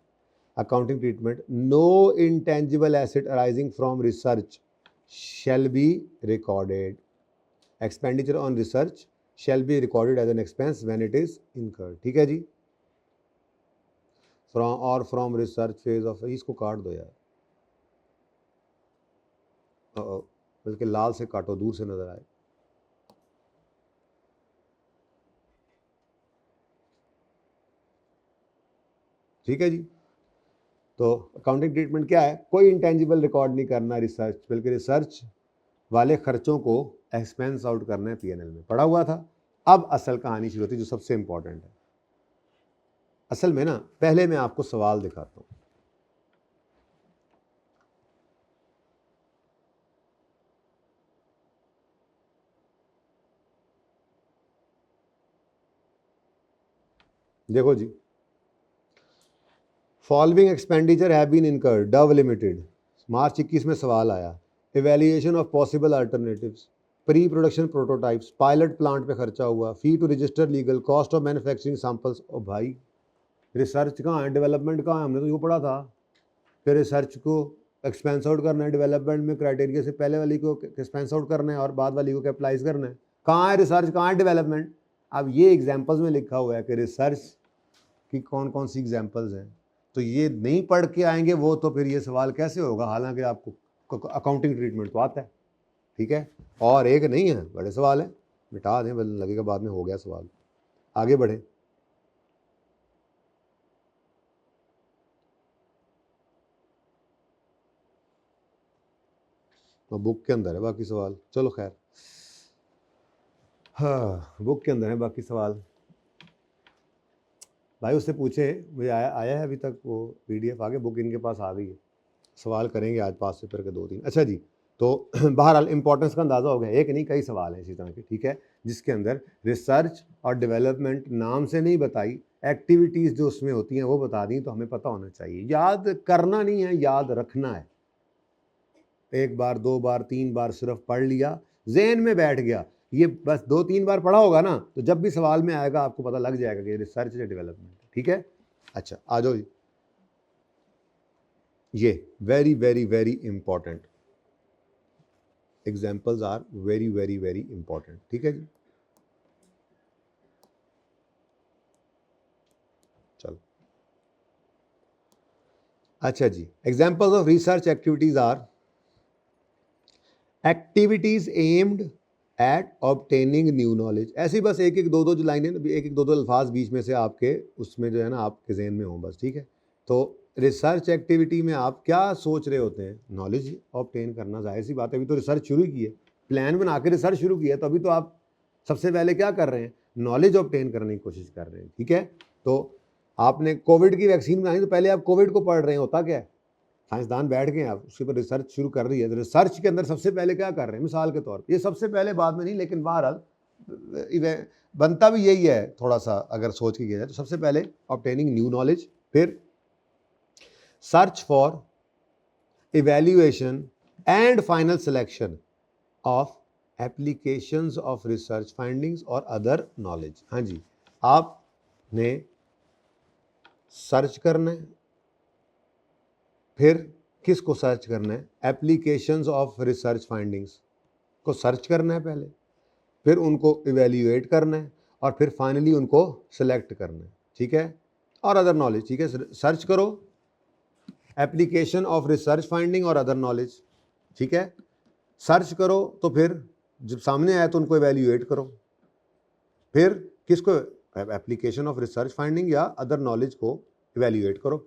accounting treatment, no intangible asset arising from research shall be recorded, expenditure on research shall be recorded as an expense when it is incurred, ठीक है जी। फ्रॉम रिसर्च फेज ऑफ, इसको काट दो यार, बल्कि लाल से काटो, दूर से नजर आए। ठीक है जी। तो अकाउंटिंग ट्रीटमेंट क्या है? कोई इंटेंजिबल रिकॉर्ड नहीं करना रिसर्च, बल्कि रिसर्च वाले खर्चों को एक्सपेंस आउट करना है पीएनएल में, पढ़ा हुआ था। अब असल कहानी शुरू होती है जो सबसे इंपॉर्टेंट है। असल में ना पहले मैं आपको सवाल दिखाता हूं, देखो जी, following expenditure have been incurred, Dove limited, March 21 में सवाल आया। Evaluation of possible alternatives, pre production prototypes, pilot plant पे खर्चा हुआ, fee to register legal, cost of manufacturing samples. ओ भाई, रिसर्च कहाँ है? डेवलपमेंट कहाँ है? हमने तो यूँ पढ़ा था कि रिसर्च को एक्सपेंस आउट करना है, डेवलपमेंट में क्राइटेरिया से पहले वाली को एक्सपेंस आउट करना है और बाद वाली को कैपिटलाइज करना है। कहाँ है रिसर्च, कहाँ है डेवलपमेंट? अब ये एग्जाम्पल्स में लिखा हुआ है कि रिसर्च की कौन कौन सी एग्जाम्पल्स हैं, तो ये नहीं पढ़ के आएंगे वो, तो फिर ये सवाल कैसे होगा? हालांकि आपको अकाउंटिंग ट्रीटमेंट तो आता है, ठीक है। और एक नहीं है, बड़े सवाल हैं, मिटा दें, बल लगेगा बाद में हो गया सवाल। आगे बढ़े, तो बुक के अंदर है बाकी सवाल, चलो खैर, हाँ बुक के अंदर है बाकी सवाल। भाई उससे पूछे, मुझे आया है अभी तक वो PDF आगे, बुक इनके पास आ गई है, सवाल करेंगे आज पास पेपर के 2-3। अच्छा जी, तो बहरहाल इंपॉर्टेंस का अंदाज़ा हो गया, एक नहीं कई सवाल हैं इसी तरह के, ठीक है, जिसके अंदर रिसर्च और डेवलपमेंट नाम से नहीं बताई, एक्टिविटीज़ जो उसमें होती हैं वो बता दी, तो हमें पता होना चाहिए। याद करना नहीं है, याद रखना है। एक बार, 2 बार, 3 बार सिर्फ पढ़ लिया, जहन में बैठ गया, ये बस 2-3 बार पढ़ा होगा ना, तो जब भी सवाल में आएगा आपको पता लग जाएगा कि रिसर्च या डेवलपमेंट, ठीक है। अच्छा आ जाओ जी, ये very very very important examples are very very very important, ठीक है जी। चलो अच्छा जी, examples of research activities are activities aimed at obtaining new knowledge. ऐसी बस एक एक दो दो जो लाइनें, एक एक दो दो अल्फाज बीच में से आपके उसमें जो है ना आपके जहन में हो बस, ठीक है। तो रिसर्च एक्टिविटी में आप क्या सोच रहे होते हैं? नॉलेज ऑब्टेन करना, जाहिर सी बात है, अभी तो रिसर्च शुरू की है, प्लान बना के रिसर्च शुरू की है, तो अभी तो आप सबसे पहले क्या कर रहे हैं? नॉलेज ऑब्टेन करने की कोशिश कर रहे हैं, ठीक है। तो आपने कोविड की वैक्सीन बनाई, तो पहले आप कोविड को पढ़ रहे हैं, होता क्या है? साइंसदान बैठ गए, आप उसके ऊपर रिसर्च शुरू कर रही है, तो रिसर्च के अंदर सबसे पहले क्या कर रहे हैं? मिसाल के तौर पर, ये सबसे पहले बाद में नहीं, लेकिन बहरहाल बनता भी यही है थोड़ा सा अगर सोच के किया जाए, तो सबसे पहले ऑब्टेनिंग न्यू नॉलेज, फिर search for evaluation and final selection of applications of research findings और अदर नॉलेज। हाँ जी, आप आपने सर्च करना है। फिर किसको सर्च करना है? एप्लीकेशंस ऑफ रिसर्च फाइंडिंग्स को सर्च करना है पहले, फिर उनको इवेल्युएट करना है और फिर फाइनली उनको सेलेक्ट करना है। ठीक है, और अदर नॉलेज। ठीक है, सर्च करो एप्लीकेशन ऑफ रिसर्च फाइंडिंग और अदर नॉलेज। ठीक है, सर्च करो तो फिर जब सामने आए तो उनको इवेल्युएट करो, फिर किसको? एप्लीकेशन ऑफ रिसर्च फाइंडिंग या अदर नॉलेज को इवेल्युएट करो,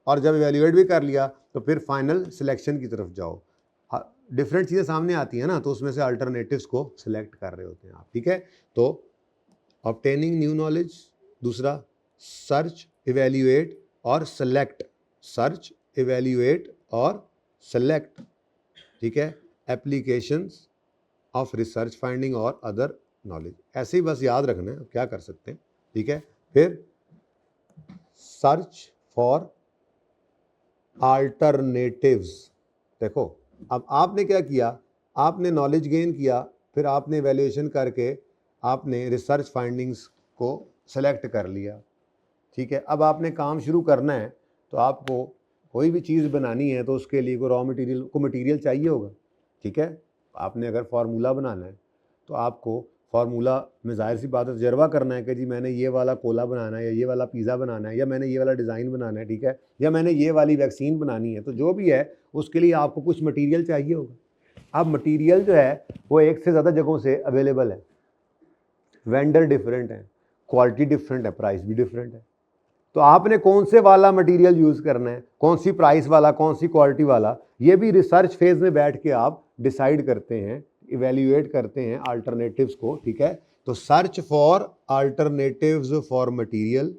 और जब इवेल्युएट भी कर लिया तो फिर फाइनल सिलेक्शन की तरफ जाओ। डिफरेंट चीज़ें सामने आती हैं ना, तो उसमें से अल्टरनेटिव्स को सिलेक्ट कर रहे होते हैं आप। ठीक है, तो ऑब्टेनिंग न्यू नॉलेज, दूसरा सर्च, इवेल्युएट और सेलेक्ट। सर्च, इवेल्युएट और सेलेक्ट। ठीक है, एप्लीकेशंस ऑफ रिसर्च फाइंडिंग और अदर नॉलेज। ऐसे ही बस याद रखना है, अब क्या कर सकते हैं। ठीक है, फिर सर्च फॉर अल्टरनेटिव्स। देखो, अब आपने क्या किया, आपने नॉलेज गेन किया, फिर आपने इवैल्यूएशन करके आपने रिसर्च फाइंडिंग्स को सेलेक्ट कर लिया। ठीक है, अब आपने काम शुरू करना है, तो आपको कोई भी चीज़ बनानी है तो उसके लिए कोई रॉ मटेरियल को मटेरियल चाहिए होगा। ठीक है, आपने अगर फार्मूला बनाना है तो आपको फार्मूला में ज़ाहिर सी बात है तजर्बा करना है कि जी मैंने ये वाला कोला बनाना है, या ये वाला पिज़्ज़ा बनाना है, या मैंने ये वाला डिज़ाइन बनाना है। ठीक है, या मैंने ये वाली वैक्सीन बनानी है, तो जो भी है उसके लिए आपको कुछ मटेरियल चाहिए होगा। अब मटेरियल जो है वो एक से ज़्यादा जगहों से अवेलेबल है, वेंडर डिफरेंट है, क्वालिटी डिफरेंट है, प्राइस भी डिफरेंट है। तो आपने कौन से वाला मटेरियल यूज़ करना है, कौन सी प्राइस वाला, कौन सी क्वालिटी वाला, ये भी रिसर्च फेज में बैठ के आप डिसाइड करते हैं, इवेल्युएट करते हैं अल्टरनेटिव्स को। ठीक है, तो search for alternatives for material,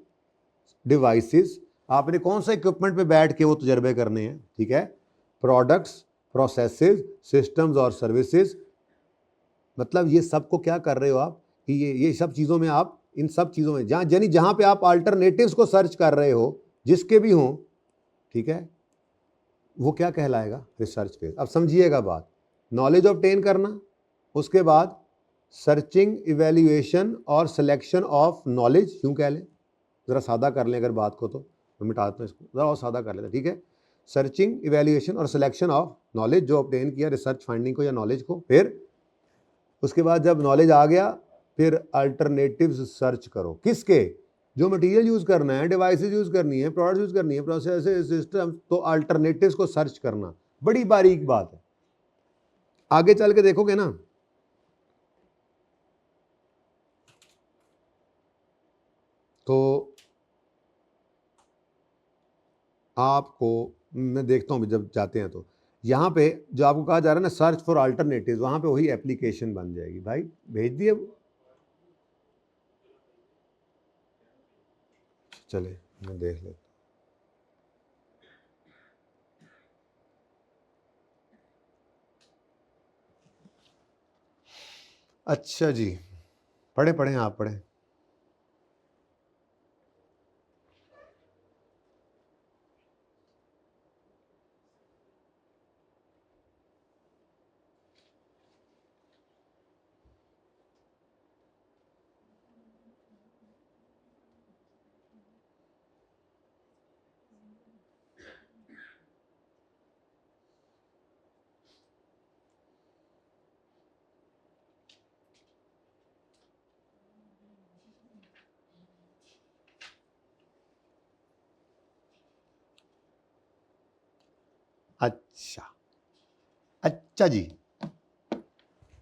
devices, आपने कौन सा इक्विपमेंट पे बैठ के वो तजर्बे करने हैं। ठीक है, प्रोडक्ट्स, प्रोसेसेस, सिस्टम्स और सर्विसेज। मतलब ये सब को क्या कर रहे हो आप कि ये सब चीज़ों में आप, इन सब चीज़ों में जहाँ पे आप अल्टरनेटिव्स को सर्च कर रहे हो, जिसके भी हों, ठीक है, वो क्या कहलाएगा? Research phase. अब समझिएगा बात, नॉलेज ऑब्टेन करना, उसके बाद सर्चिंग, इवेल्युएशन और सिलेक्शन ऑफ नॉलेज, यूँ कह लें, ज़रा सादा कर लें अगर बात को, तो मैं मिटाता हूँ इसको, ज़रा और सादा कर लेते हैं। ठीक है, सर्चिंग, इवेल्युएशन और सिलेक्शन ऑफ नॉलेज, जो ऑब्टेन किया रिसर्च फाइंडिंग को या नॉलेज को। फिर उसके बाद जब नॉलेज आ गया, फिर अल्टरनेटिव्स सर्च करो। किसके? जो मटेरियल यूज़ करना है, डिवाइसेस यूज़ करनी है, प्रोडक्ट्स यूज़ करनी है, प्रोसेस, सिस्टम, तो अल्टरनेटिव्स को सर्च करना बड़ी बारीक बात है। आगे चल के देखोगे ना, तो आपको मैं देखता हूँ जब जाते हैं तो यहाँ पे जो आपको कहा जा रहा है ना सर्च फॉर अल्टरनेटिव्स, वहाँ पे वही एप्लीकेशन बन जाएगी। भाई भेज दिए, चले मैं देख लेता। अच्छा जी, पढ़े पढ़े आप पढ़े। अच्छा अच्छा जी,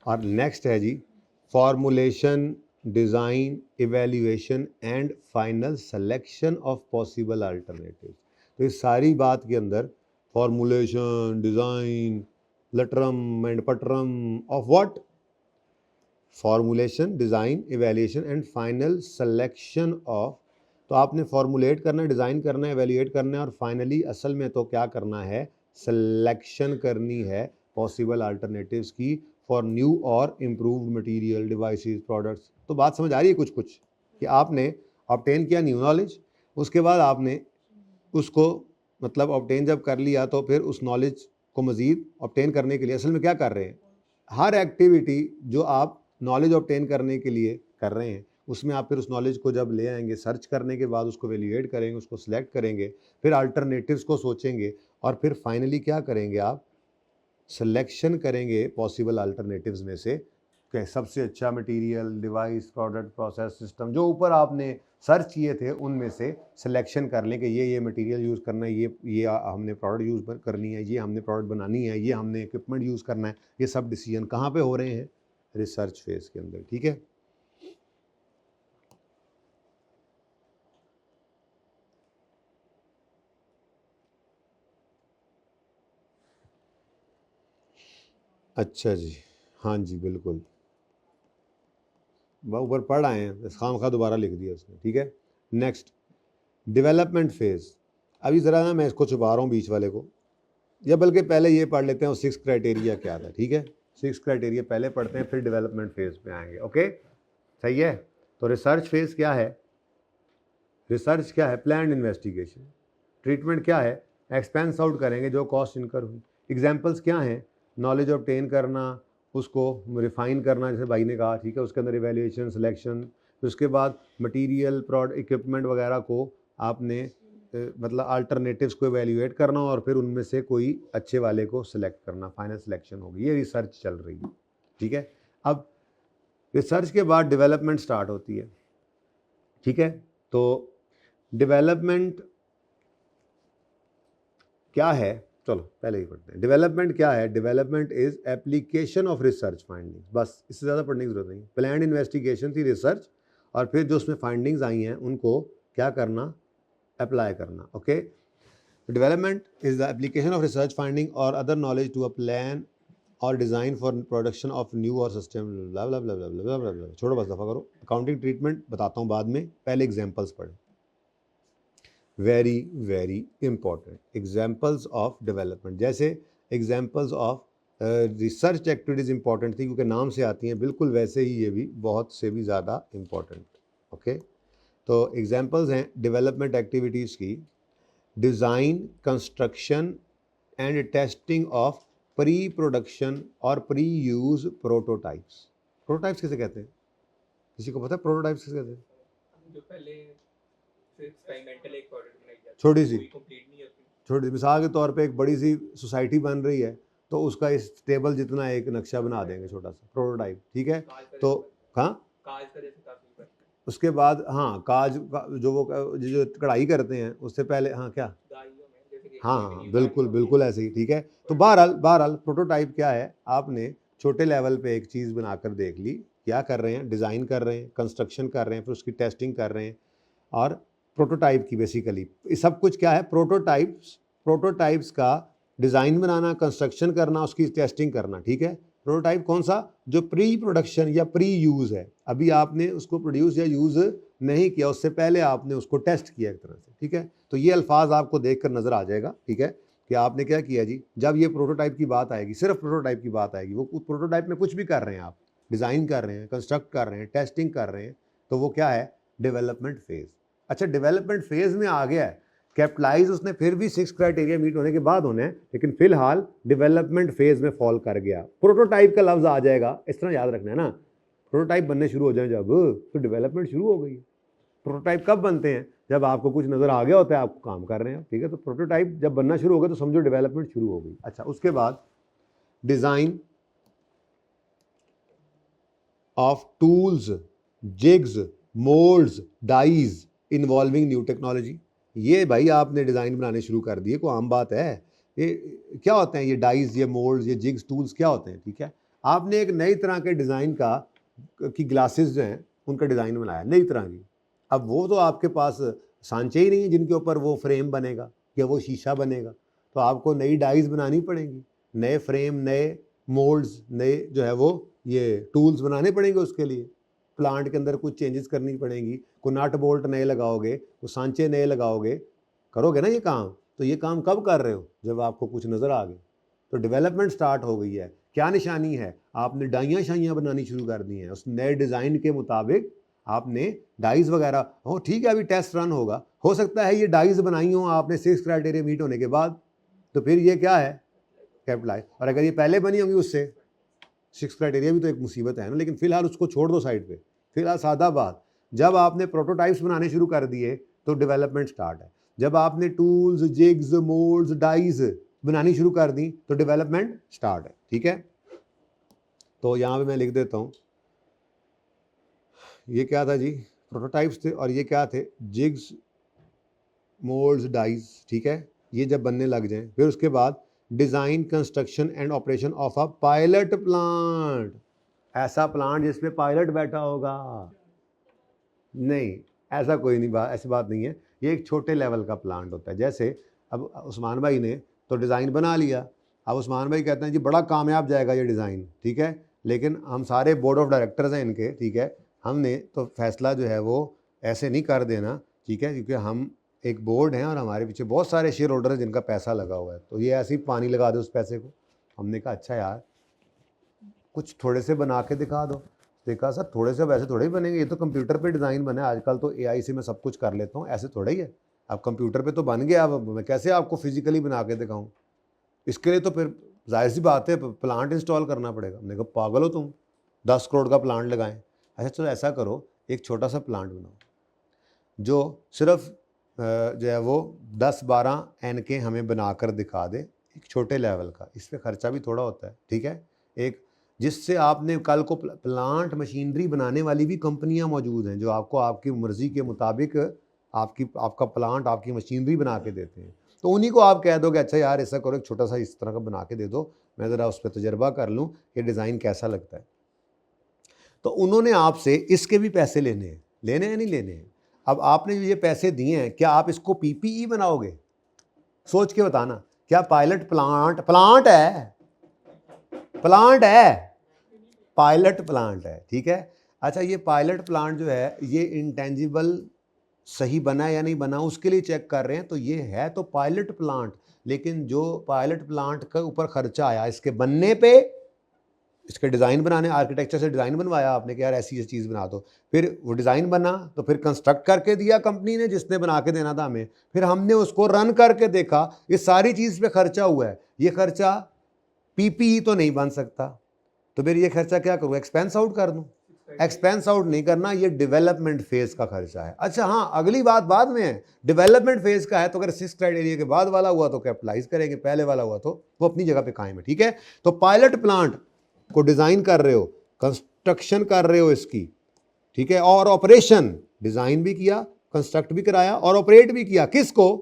और नेक्स्ट है जी formulation, design, evaluation and final selection of possible alternative. तो इस सारी बात के अंदर फॉर्मुलेशन, डिज़ाइन, लटरम एंड पटरम of what? Formulation, design, evaluation and final selection of. तो आपने फॉर्मुलेट करना है, डिज़ाइन करना है, इवेल्युएट करना है, और फाइनली असल में तो क्या करना है? सिलेक्शन करनी है पॉसिबल अल्टरनेटिव्स की फॉर न्यू और इम्प्रूव्ड मटेरियल, डिवाइसेस, प्रोडक्ट्स। तो बात समझ आ रही है कुछ कुछ कि आपने ऑब्टेन किया न्यू नॉलेज, उसके बाद आपने उसको मतलब ऑब्टेन जब कर लिया तो फिर उस नॉलेज को मज़ीद ऑब्टेन करने के लिए असल में क्या कर रहे हैं? हर एक्टिविटी जो आप नॉलेज ऑब्टेन करने के लिए कर रहे हैं उसमें आप फिर उस नॉलेज को जब ले आएंगे, सर्च करने के बाद उसको वैल्यूएट करेंगे, उसको सिलेक्ट करेंगे, फिर अल्टरनेटिव्स को सोचेंगे और फिर फाइनली क्या करेंगे आप, सिलेक्शन करेंगे पॉसिबल अल्टरनेटिव्स में से कि सबसे अच्छा material, device, product, process, system जो ऊपर आपने सर्च किए थे उनमें से सिलेक्शन कर लें कि ये मटेरियल यूज़ करना है, ये हमने प्रोडक्ट यूज़ करनी है, ये हमने प्रोडक्ट बनानी है, ये हमने इक्विपमेंट यूज़ करना है। ये सब डिसीजन कहाँ पे हो रहे हैं, रिसर्च फेज के अंदर। ठीक है, अच्छा जी, हाँ जी बिल्कुल, ऊपर पढ़ आए हैं, खामखा दोबारा लिख दिया उसने। ठीक है, नेक्स्ट डेवलपमेंट फेज। अभी ज़रा ना मैं इसको छुपा रहा हूँ बीच वाले को, या बल्कि पहले ये पढ़ लेते हैं 6 क्राइटेरिया क्या था। ठीक है, 6 क्राइटेरिया पहले पढ़ते हैं, फिर डेवलपमेंट फेज पे आएंगे। ओके, सही है। तो रिसर्च फेज क्या है, रिसर्च क्या है, प्लान इन्वेस्टिगेशन। ट्रीटमेंट क्या है, एक्सपेंस आउट करेंगे जो कॉस्ट इनकर हुई। एग्जाम्पल्स क्या हैं, नॉलेज ऑब्टेन करना, उसको रिफाइन करना जैसे भाई ने कहा। ठीक है, उसके अंदर इवेल्यूएशन, सिलेक्शन, फिर उसके बाद मटेरियल, प्रोडक्ट, इक्विपमेंट वगैरह को आपने मतलब अल्टरनेटिव्स को एवेल्यूएट करना और फिर उनमें से कोई अच्छे वाले को सिलेक्ट करना, फाइनल सिलेक्शन होगी। ये रिसर्च चल रही है। ठीक है, अब रिसर्च के बाद डेवलपमेंट स्टार्ट होती है। ठीक है, तो डेवलपमेंट क्या है, चलो पहले ही पढ़ते हैं। डेवलपमेंट क्या है, development is application of research findings. बस इससे ज़्यादा पढ़ने की जरूरत नहीं। प्लान इन्वेस्टिगेशन थी रिसर्च, और फिर जो उसमें फाइंडिंग्स आई हैं उनको क्या करना, अप्लाई करना। Okay, development is the application of research finding और other knowledge to a plan और design for production of new और sustainable blah blah blah blah blah blah blah. छोड़ो बस, दफ़ा करो। अकाउंटिंग ट्रीटमेंट बताता हूँ बाद में, पहले एग्जाम्पल्स पढ़ें। Very very important examples of development. जैसे examples of research activities important थी क्योंकि नाम से आती हैं, बिल्कुल वैसे ही ये भी बहुत से भी ज़्यादा इंपॉर्टेंट। ओके, तो एग्जाम्पल्स हैं डेवलपमेंट एक्टिविटीज़ की, design, construction and testing of pre production और प्री यूज़ प्रोटोटाइप्स। प्रोटोटाइप्स किसे कहते हैं, किसी को पता है प्रोटोटाइप्स किसे कहते हैं? जो पहले एक्सपेरिमेंटल एक प्रोडक्ट बनाई जाती है, छोटी सी, कंप्लीट नहीं होती। छोटी मिसाल के तौर पे एक बड़ी सी सोसाइटी बन रही है, तो उसका इस टेबल जितना एक नक्शा बना देंगे, छोटा सा प्रोटोटाइप। ठीक है, तो हाँ, काज का जैसे काफी फर्क है। उसके बाद हाँ, काज जो वो जो कढ़ाई करते हैं उससे पहले, हाँ क्या, गाड़ियों में जैसे कि हाँ हाँ बिल्कुल बिल्कुल ऐसे ही। ठीक है, तो बहरहाल बहरहाल प्रोटोटाइप क्या है, आपने छोटे लेवल पे एक चीज़ बनाकर देख ली, क्या कर रहे हैं, डिज़ाइन कर रहे हैं, कंस्ट्रक्शन कर रहे हैं, फिर उसकी टेस्टिंग कर रहे हैं, और प्रोटोटाइप की बेसिकली सब कुछ क्या है, प्रोटोटाइप्स। प्रोटोटाइप्स का डिज़ाइन बनाना, कंस्ट्रक्शन करना, उसकी टेस्टिंग करना। ठीक है, प्रोटोटाइप कौन सा, जो प्री प्रोडक्शन या प्री यूज़ है, अभी आपने उसको प्रोड्यूस या यूज़ नहीं किया, उससे पहले आपने उसको टेस्ट किया एक तरह से। ठीक है, तो ये अल्फाज आपको देखकर नज़र आ जाएगा। ठीक है, कि आपने क्या किया जी, जब ये प्रोटोटाइप की बात आएगी, सिर्फ प्रोटोटाइप की बात आएगी, वो प्रोटोटाइप में कुछ भी कर रहे हैं आप, डिज़ाइन कर रहे हैं, कंस्ट्रक्ट कर रहे हैं, टेस्टिंग कर रहे हैं, तो वो क्या है, डेवलपमेंट फेज़। अच्छा, डेवलपमेंट फेज़ में आ गया है, कैपिटलाइज उसने फिर भी 6 क्राइटेरिया मीट होने के बाद होने हैं, लेकिन फिलहाल डेवलपमेंट फेज़ में फॉल कर गया। प्रोटोटाइप का लफ्ज़ आ जाएगा, इस तरह याद रखना है ना, प्रोटोटाइप बनने शुरू हो जाए जब, तो डेवलपमेंट शुरू हो गई। प्रोटोटाइप कब बनते हैं, जब आपको कुछ नज़र आ गया होता है, आपको काम कर रहे हैं। ठीक है, तो प्रोटोटाइप जब बनना शुरू हो गया तो समझो डेवलपमेंट शुरू हो गई। अच्छा, उसके बाद design of tools, jigs, moulds, dies involving new technology. ये भाई आपने डिज़ाइन बनाने शुरू कर दिए, कोई आम बात है। ये क्या होते हैं, ये डाइज, ये मोल्ड्स, ये जिग्स, टूल्स क्या होते हैं? ठीक है, आपने एक नई तरह के डिज़ाइन का की ग्लासेस जो हैं उनका डिज़ाइन बनाया नई तरह की। अब वो तो आपके पास सांचे ही नहीं है जिनके ऊपर वो फ्रेम बनेगा या वो शीशा बनेगा, तो आपको नई डाइज बनानी पड़ेंगी, नए फ्रेम, नए मोल्ड्स, नए जो है वो ये टूल्स बनाने पड़ेंगे। उसके लिए प्लांट के अंदर कुछ चेंजेस करनी पड़ेंगी, को नट बोल्ट नए लगाओगे, को सांचे नए लगाओगे, करोगे ना ये काम। तो ये काम कब कर रहे हो, जब आपको कुछ नज़र आ गए। तो डेवलपमेंट स्टार्ट हो गई है। क्या निशानी है, आपने डाइयाँ शाइयाँ बनानी शुरू कर दी हैं, उस नए डिज़ाइन के मुताबिक आपने डाइज वगैरह। हो ठीक है, अभी टेस्ट रन होगा, हो सकता है ये डाइज बनाई हो आपने 6 क्राइटेरिया मीट होने के बाद, तो फिर ये क्या है, कैपिटलाइज। और अगर ये पहले बनी होंगी उससे, 6 क्राइटेरिया भी तो एक मुसीबत है ना, लेकिन फिलहाल उसको छोड़ दो साइड पे। फिलहाल सादा बात, जब आपने प्रोटोटाइप्स बनाने शुरू कर दिए तो डेवलपमेंट स्टार्ट है। जब आपने टूल्स, जिग्स, मोल्ड्स, डाइज बनानी शुरू कर दी तो डेवलपमेंट स्टार्ट है। ठीक है, तो यहाँ पे मैं लिख देता हूँ, ये क्या था जी, प्रोटोटाइप्स थे, और ये क्या थे, जिग्स, मोल्ड्स, डाइज। ठीक है, ये जब बनने लग जाएं फिर उसके बाद design, construction and operation of a pilot plant. ऐसा प्लांट जिसमें पायलट बैठा होगा? नहीं, ऐसा कोई नहीं, ऐसी बात नहीं है। ये एक छोटे लेवल का प्लांट होता है। जैसे अब उस्मान भाई ने तो डिज़ाइन बना लिया, अब उस्मान भाई कहते हैं जी बड़ा कामयाब जाएगा ये डिज़ाइन, ठीक है, लेकिन हम सारे बोर्ड ऑफ डायरेक्टर्स हैं इनके, ठीक है, हमने तो फैसला जो है वो ऐसे नहीं कर देना, ठीक है, क्योंकि हम एक बोर्ड हैं और हमारे पीछे बहुत सारे शेयर होल्डर हैं जिनका पैसा लगा हुआ है, तो ये ऐसे ही पानी लगा दो उस पैसे को। हमने कहा अच्छा यार कुछ थोड़े से बना के दिखा दो। देखा सर थोड़े से वैसे थोड़े ही बनेंगे, ये तो कंप्यूटर पे डिज़ाइन बना है, आजकल तो एआई से मैं सब कुछ कर लेता हूँ, ऐसे थोड़ा ही है। अब कंप्यूटर पे तो बन गया, अब मैं कैसे आपको फिजिकली बना के दिखाऊँ? इसके लिए तो फिर जाहिर सी बात है प्लांट इंस्टॉल करना पड़ेगा। हमने कहा पागल हो तुम, 10 करोड़ का प्लांट लगाएं। अच्छा चलो ऐसा करो, एक छोटा सा प्लांट बनाओ जो सिर्फ जो है वो 10-12 एन के हमें बनाकर दिखा दे, एक छोटे लेवल का, इस पर खर्चा भी थोड़ा होता है, ठीक है, एक जिससे आपने कल को प्लांट मशीनरी बनाने वाली भी कंपनियां मौजूद हैं जो आपको आपकी मर्ज़ी के मुताबिक आपका प्लांट, आपकी मशीनरी बना के देते हैं। तो उन्हीं को आप कह दोगे अच्छा यार ऐसा करो, एक छोटा सा इस तरह का बना के दे दो, मैं ज़रा उस पर तजर्बा कर लूँ कि डिज़ाइन कैसा लगता है। तो उन्होंने आपसे इसके भी पैसे लेने हैं, लेने हैं नहीं लेने हैं। अब आपने जो ये पैसे दिए हैं, क्या आप इसको पीपीई बनाओगे? सोच के बताना। क्या पायलट प्लांट है, प्लांट है, पायलट प्लांट है, ठीक है। अच्छा ये पायलट प्लांट जो है ये इंटेंजिबल सही बना या नहीं बना उसके लिए चेक कर रहे हैं, तो ये है तो पायलट प्लांट, लेकिन जो पायलट प्लांट के ऊपर खर्चा आया इसके बनने पे, इसके डिज़ाइन बनाने, आर्किटेक्चर से डिज़ाइन बनवाया आपने कि यार ऐसी चीज़ बना दो, फिर वो डिज़ाइन बना तो फिर कंस्ट्रक्ट करके दिया कंपनी ने जिसने बना के देना था हमें, फिर हमने उसको रन करके देखा, ये सारी चीज़ पे खर्चा हुआ है, ये खर्चा पीपीई तो नहीं बन सकता, तो फिर ये खर्चा क्या करूँ, एक्सपेंस आउट कर दूँ? एक्सपेंस आउट नहीं करना, ये डेवलपमेंट फेज का खर्चा है। अच्छा हाँ, अगली बात बाद में है, डेवलपमेंट फेज का है तो अगर 6 क्राइटेरिया के बाद वाला हुआ तो कैपिटलाइज करेंगे, पहले वाला हुआ तो वो अपनी जगह पे कायम है, ठीक है। तो पायलट प्लांट को डिज़ाइन कर रहे हो, कंस्ट्रक्शन कर रहे हो इसकी, ठीक है, और ऑपरेशन, डिज़ाइन भी किया, कंस्ट्रक्ट भी कराया और ऑपरेट भी किया, किसको?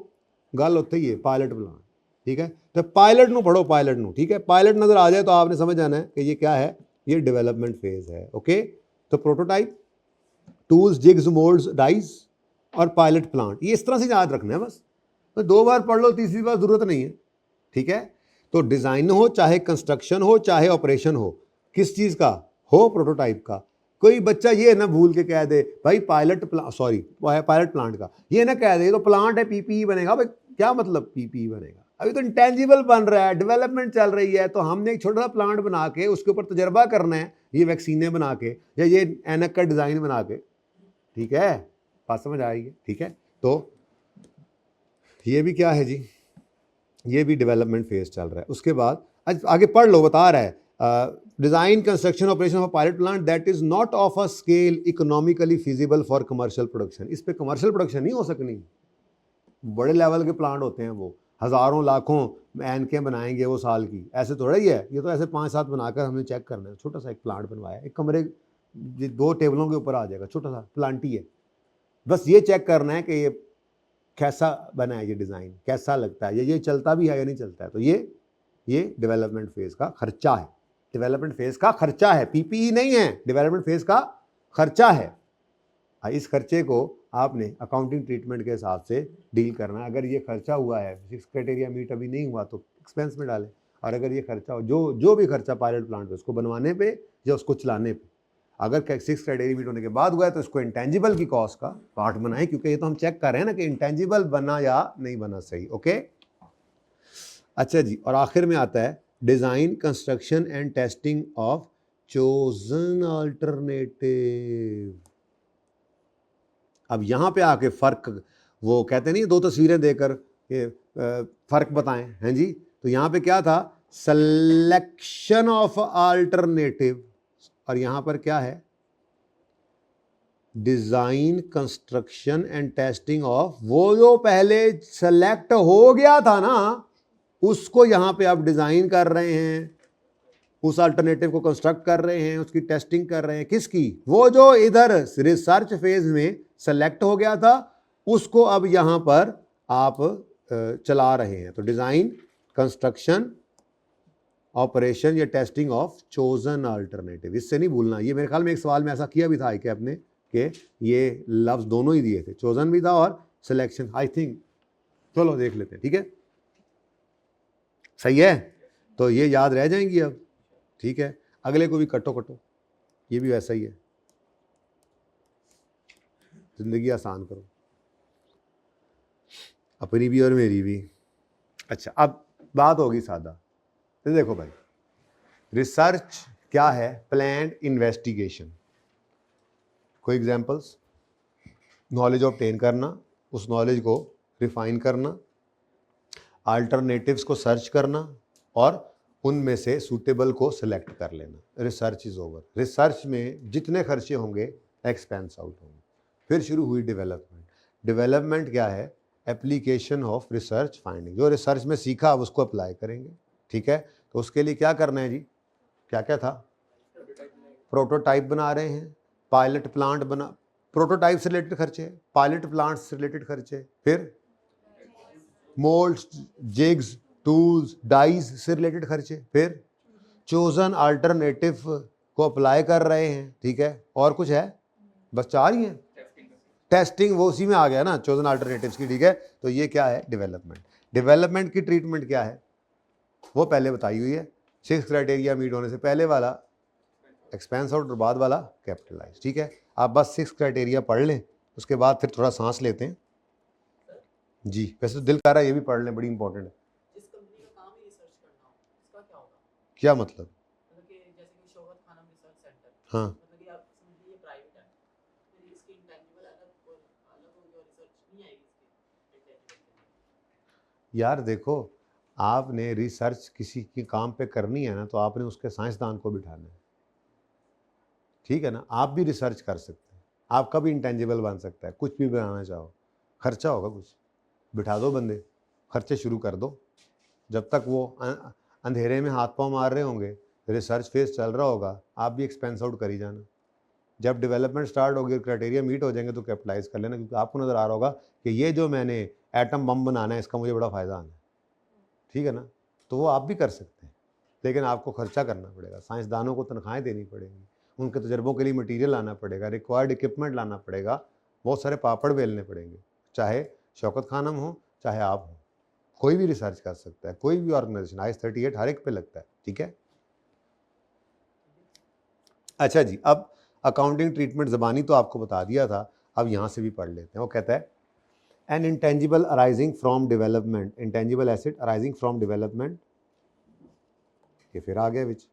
गल होती ही है पायलट प्लांट, ठीक है। तो पायलट नू पढ़ो, पायलट नू, ठीक है, पायलट नज़र आ जाए तो आपने समझ जाना है कि ये क्या है, ये डेवलपमेंट फेज है, ओके। तो prototype, tools, jigs, moulds, dies और पायलट प्लांट, ये इस तरह से याद रखना है बस, तो 2 बार पढ़ लो, तीसरी बार जरूरत नहीं है, ठीक है। तो डिज़ाइन हो चाहे कंस्ट्रक्शन हो चाहे ऑपरेशन हो, किस चीज़ का हो, प्रोटोटाइप का। कोई बच्चा ये ना भूल के कह दे भाई पायलट प्लांट का, ये ना कह दे तो प्लांट है पीपीई बनेगा, भाई क्या मतलब पीपीई बनेगा, अभी तो इंटेंजिबल बन रहा है, डेवलपमेंट चल रही है, तो हमने एक छोटा सा प्लांट बना के उसके ऊपर तजर्बा करना है, ये वैक्सीनें बना के या ये एनक का डिज़ाइन बना के, ठीक है, बात समझ आएगी, ठीक है। तो ये भी क्या है जी, ये भी डेवलपमेंट फेज चल रहा है। उसके बाद आगे पढ़ लो, बता रहा है design, construction, operation of pilot plant that is not of a scale economically feasible for commercial production. इस पे कमर्शियल प्रोडक्शन नहीं हो सकनी, बड़े लेवल के प्लांट होते हैं, वो हज़ारों लाखों एन के बनाएंगे वो साल की, ऐसे थोड़ा ही है, ये तो ऐसे 5-7 बनाकर हमें चेक करना है। छोटा सा एक प्लांट बनवाया, एक कमरे 2 टेबलों के ऊपर आ जाएगा, छोटा सा प्लांट ही है, बस ये चेक करना है कि ये कैसा बना है, ये डिज़ाइन कैसा लगता है, ये चलता भी है या नहीं चलता है। तो ये डेवलपमेंट फेज़ का खर्चा है, डेवलपमेंट फेज़ का खर्चा है, पीपीई नहीं है, डेवलपमेंट फेज़ का खर्चा है। इस खर्चे को आपने अकाउंटिंग ट्रीटमेंट के हिसाब से डील करना है। अगर ये खर्चा हुआ है, 6 क्राइटेरिया मीट अभी नहीं हुआ तो एक्सपेंस में डालें, और अगर ये खर्चा हो, जो भी खर्चा पायलट प्लांट पे, उसको बनवाने पे या उसको चलाने पे, अगर 6 क्राइटेरिया मीट होने के बाद हुआ है तो इसको इंटेंजिबल की कॉस्ट का पार्ट बनाएं, क्योंकि ये तो हम चेक कर रहे हैं ना कि इंटेंजिबल बना या नहीं बना सही, ओके। अच्छा जी, और आखिर में आता है design, construction and testing of chosen alternative. अब यहाँ पे आके फ़र्क, वो कहते नहीं 2 तस्वीरें देकर ये फ़र्क बताएं, हैं जी। तो यहाँ पे क्या था, सिलेक्शन ऑफ अल्टरनेटिव, और यहाँ पर क्या है, design construction and testing of, वो जो पहले सेलेक्ट हो गया था ना उसको यहां पे आप डिजाइन कर रहे हैं, उस अल्टरनेटिव को कंस्ट्रक्ट कर रहे हैं, उसकी टेस्टिंग कर रहे हैं। किसकी? वो जो इधर रिसर्च फेज में सेलेक्ट हो गया था उसको अब यहां पर आप चला रहे हैं। तो डिजाइन कंस्ट्रक्शन ऑपरेशन या टेस्टिंग ऑफ चोजन अल्टरनेटिव, इससे नहीं भूलना। ये मेरे ख्याल में एक सवाल में ऐसा किया भी था कि आपने कि ये लफ्ज दोनों ही दिए थे, चोजन भी था और सिलेक्शन, आई थिंक। चलो देख लेते हैं, ठीक है, सही है। तो ये याद रह जाएंगी अब, ठीक है। अगले को भी कटो, ये भी वैसा ही है। जिंदगी आसान करो, अपनी भी और मेरी भी। अच्छा, अब बात होगी सादा। तो देखो भाई, रिसर्च क्या है? Planned investigation. कोई एग्जांपल्स? नॉलेज ऑब्टेन करना, उस नॉलेज को रिफाइन करना, अल्टरनेटिव्स को सर्च करना और उनमें से सूटेबल को सिलेक्ट कर लेना। Research is over. रिसर्च में जितने खर्चे होंगे एक्सपेंस आउट होंगे। फिर शुरू हुई डेवलपमेंट। डेवलपमेंट क्या है? Application of research finding. जो रिसर्च में सीखा अब उसको अप्लाई करेंगे, ठीक है। तो उसके लिए क्या करना है जी? क्या क्या था? प्रोटोटाइप बना रहे हैं, पायलट प्लांट बना, प्रोटोटाइप से रिलेटेड खर्चे, पायलट प्लांट से रिलेटेड खर्चे, फिर मोल्ड्स, जिग्स, टूल्स, डाइज से रिलेटेड खर्चे, फिर चोजन अल्टरनेटिव को अप्लाई कर रहे हैं, ठीक है। और कुछ है? बस 4 ही हैं। टेस्टिंग वो उसी में आ गया ना, चोजन अल्टरनेटिव्स की, ठीक है। तो ये क्या है? डेवलपमेंट। डेवलपमेंट की ट्रीटमेंट क्या है? वो पहले बताई हुई है। 6 क्राइटेरिया मीट होने से पहले वाला एक्सपेंस आउट और बाद वाला कैपिटलाइज, ठीक है। आप बस 6 क्राइटेरिया पढ़ लें, उसके बाद फिर थोड़ा सांस लेते हैं जी। वैसे तो दिल कर रहा है ये भी पढ़ लें, बड़ी इंपॉर्टेंट है। जिस कंपनी का काम ही रिसर्च करना हो उसका क्या होगा? क्या मतलब? मतलब कि जैसे कि शोहरत खानम रिसर्च सेंटर, हाँ, मतलब कि आप समझिए ये प्राइवेट है, फिर इसकी इंटेंजिबल अलग और अलग होगी और रिसर्च नहीं आएगी इसकी इंटेंजिबल। यार देखो, आपने रिसर्च किसी के काम पे करनी है ना, तो आपने उसके साइंसदान को बिठाना है, ठीक है ना। आप भी रिसर्च कर सकते हैं, आपका भी इंटेंजिबल बन सकता है, कुछ भी बनाना चाहो, खर्चा होगा कुछ, बिठा दो बंदे, खर्चे शुरू कर दो। जब तक वो अंधेरे में हाथ पांव मार रहे होंगे, रिसर्च फेज चल रहा होगा, आप भी एक्सपेंस आउट कर ही जाना। जब डेवलपमेंट स्टार्ट होगी, क्राइटेरिया मीट हो जाएंगे, तो कैपिटलाइज कर लेना, क्योंकि आपको नज़र आ रहा होगा कि ये जो मैंने एटम बम बनाना है इसका मुझे बड़ा फ़ायदा आना है, ठीक है ना। तो वो आप भी कर सकते हैं, लेकिन आपको खर्चा करना पड़ेगा, साइंसदानों को तनख्वाहें देनी पड़ेंगी, उनके तजर्बों के लिए मटीरियल लाना पड़ेगा, रिक्वायर्ड इक्विपमेंट लाना पड़ेगा, बहुत सारे पापड़ बेलने पड़ेंगे। चाहे शौकत खानम हो, चाहे आप हो, कोई भी रिसर्च कर सकता है, कोई भी ऑर्गेनाइजेशन। IS 38 हर एक पे लगता है, ठीक है। अच्छा जी, अब अकाउंटिंग ट्रीटमेंट ज़बानी तो आपको बता दिया था, अब यहाँ से भी पढ़ लेते हैं। वो कहता है an intangible arising from development, intangible asset arising from development, ये फिर आ गया which.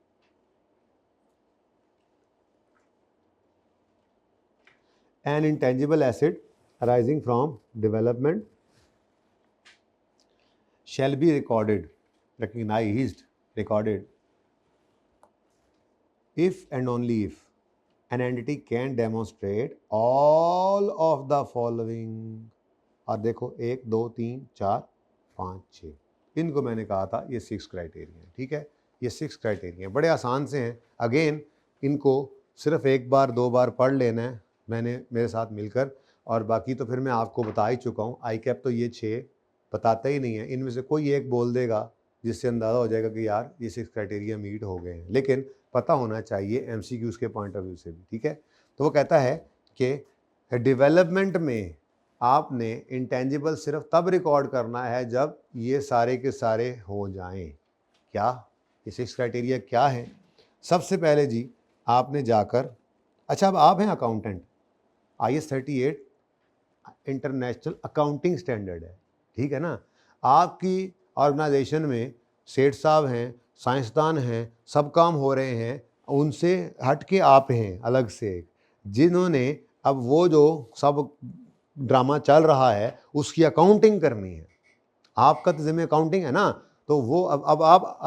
An intangible asset arising from development shall be recorded, recognized, recorded if and only if an entity can demonstrate all of the following। और देखो 1 2 3 4 5 6, इनको मैंने कहा था ये 6 क्राइटेरिया हैं, ठीक है। ये 6 क्राइटेरिया बड़े आसान से हैं। अगेन इनको सिर्फ 1 बार 2 बार पढ़ लेना है मैंने मेरे साथ मिलकर, और बाकी तो फिर मैं आपको बता ही चुका हूँ। ICAP तो ये 6 बताता ही नहीं है, इनमें से कोई एक बोल देगा जिससे अंदाज़ा हो जाएगा कि यार ये 6 क्राइटेरिया मीट हो गए हैं, लेकिन पता होना चाहिए MCQs के पॉइंट ऑफ व्यू से भी, ठीक है। तो वो कहता है कि डेवलपमेंट में आपने इंटेंजिबल सिर्फ तब रिकॉर्ड करना है जब ये सारे के सारे हो जाएं। क्या ये 6 क्राइटेरिया क्या है? सबसे पहले जी आपने जाकर, अच्छा अब आप हैं accountant, IS 38 international accounting standard है, ठीक है ना। आपकी ऑर्गेनाइजेशन में सेठ साहब हैं, साइंसदान हैं, सब काम हो रहे हैं, उनसे हट के आप हैं अलग से, जिन्होंने अब वो जो सब ड्रामा चल रहा है उसकी अकाउंटिंग करनी है। आपका तो जिम्मे अकाउंटिंग है ना, तो वो अब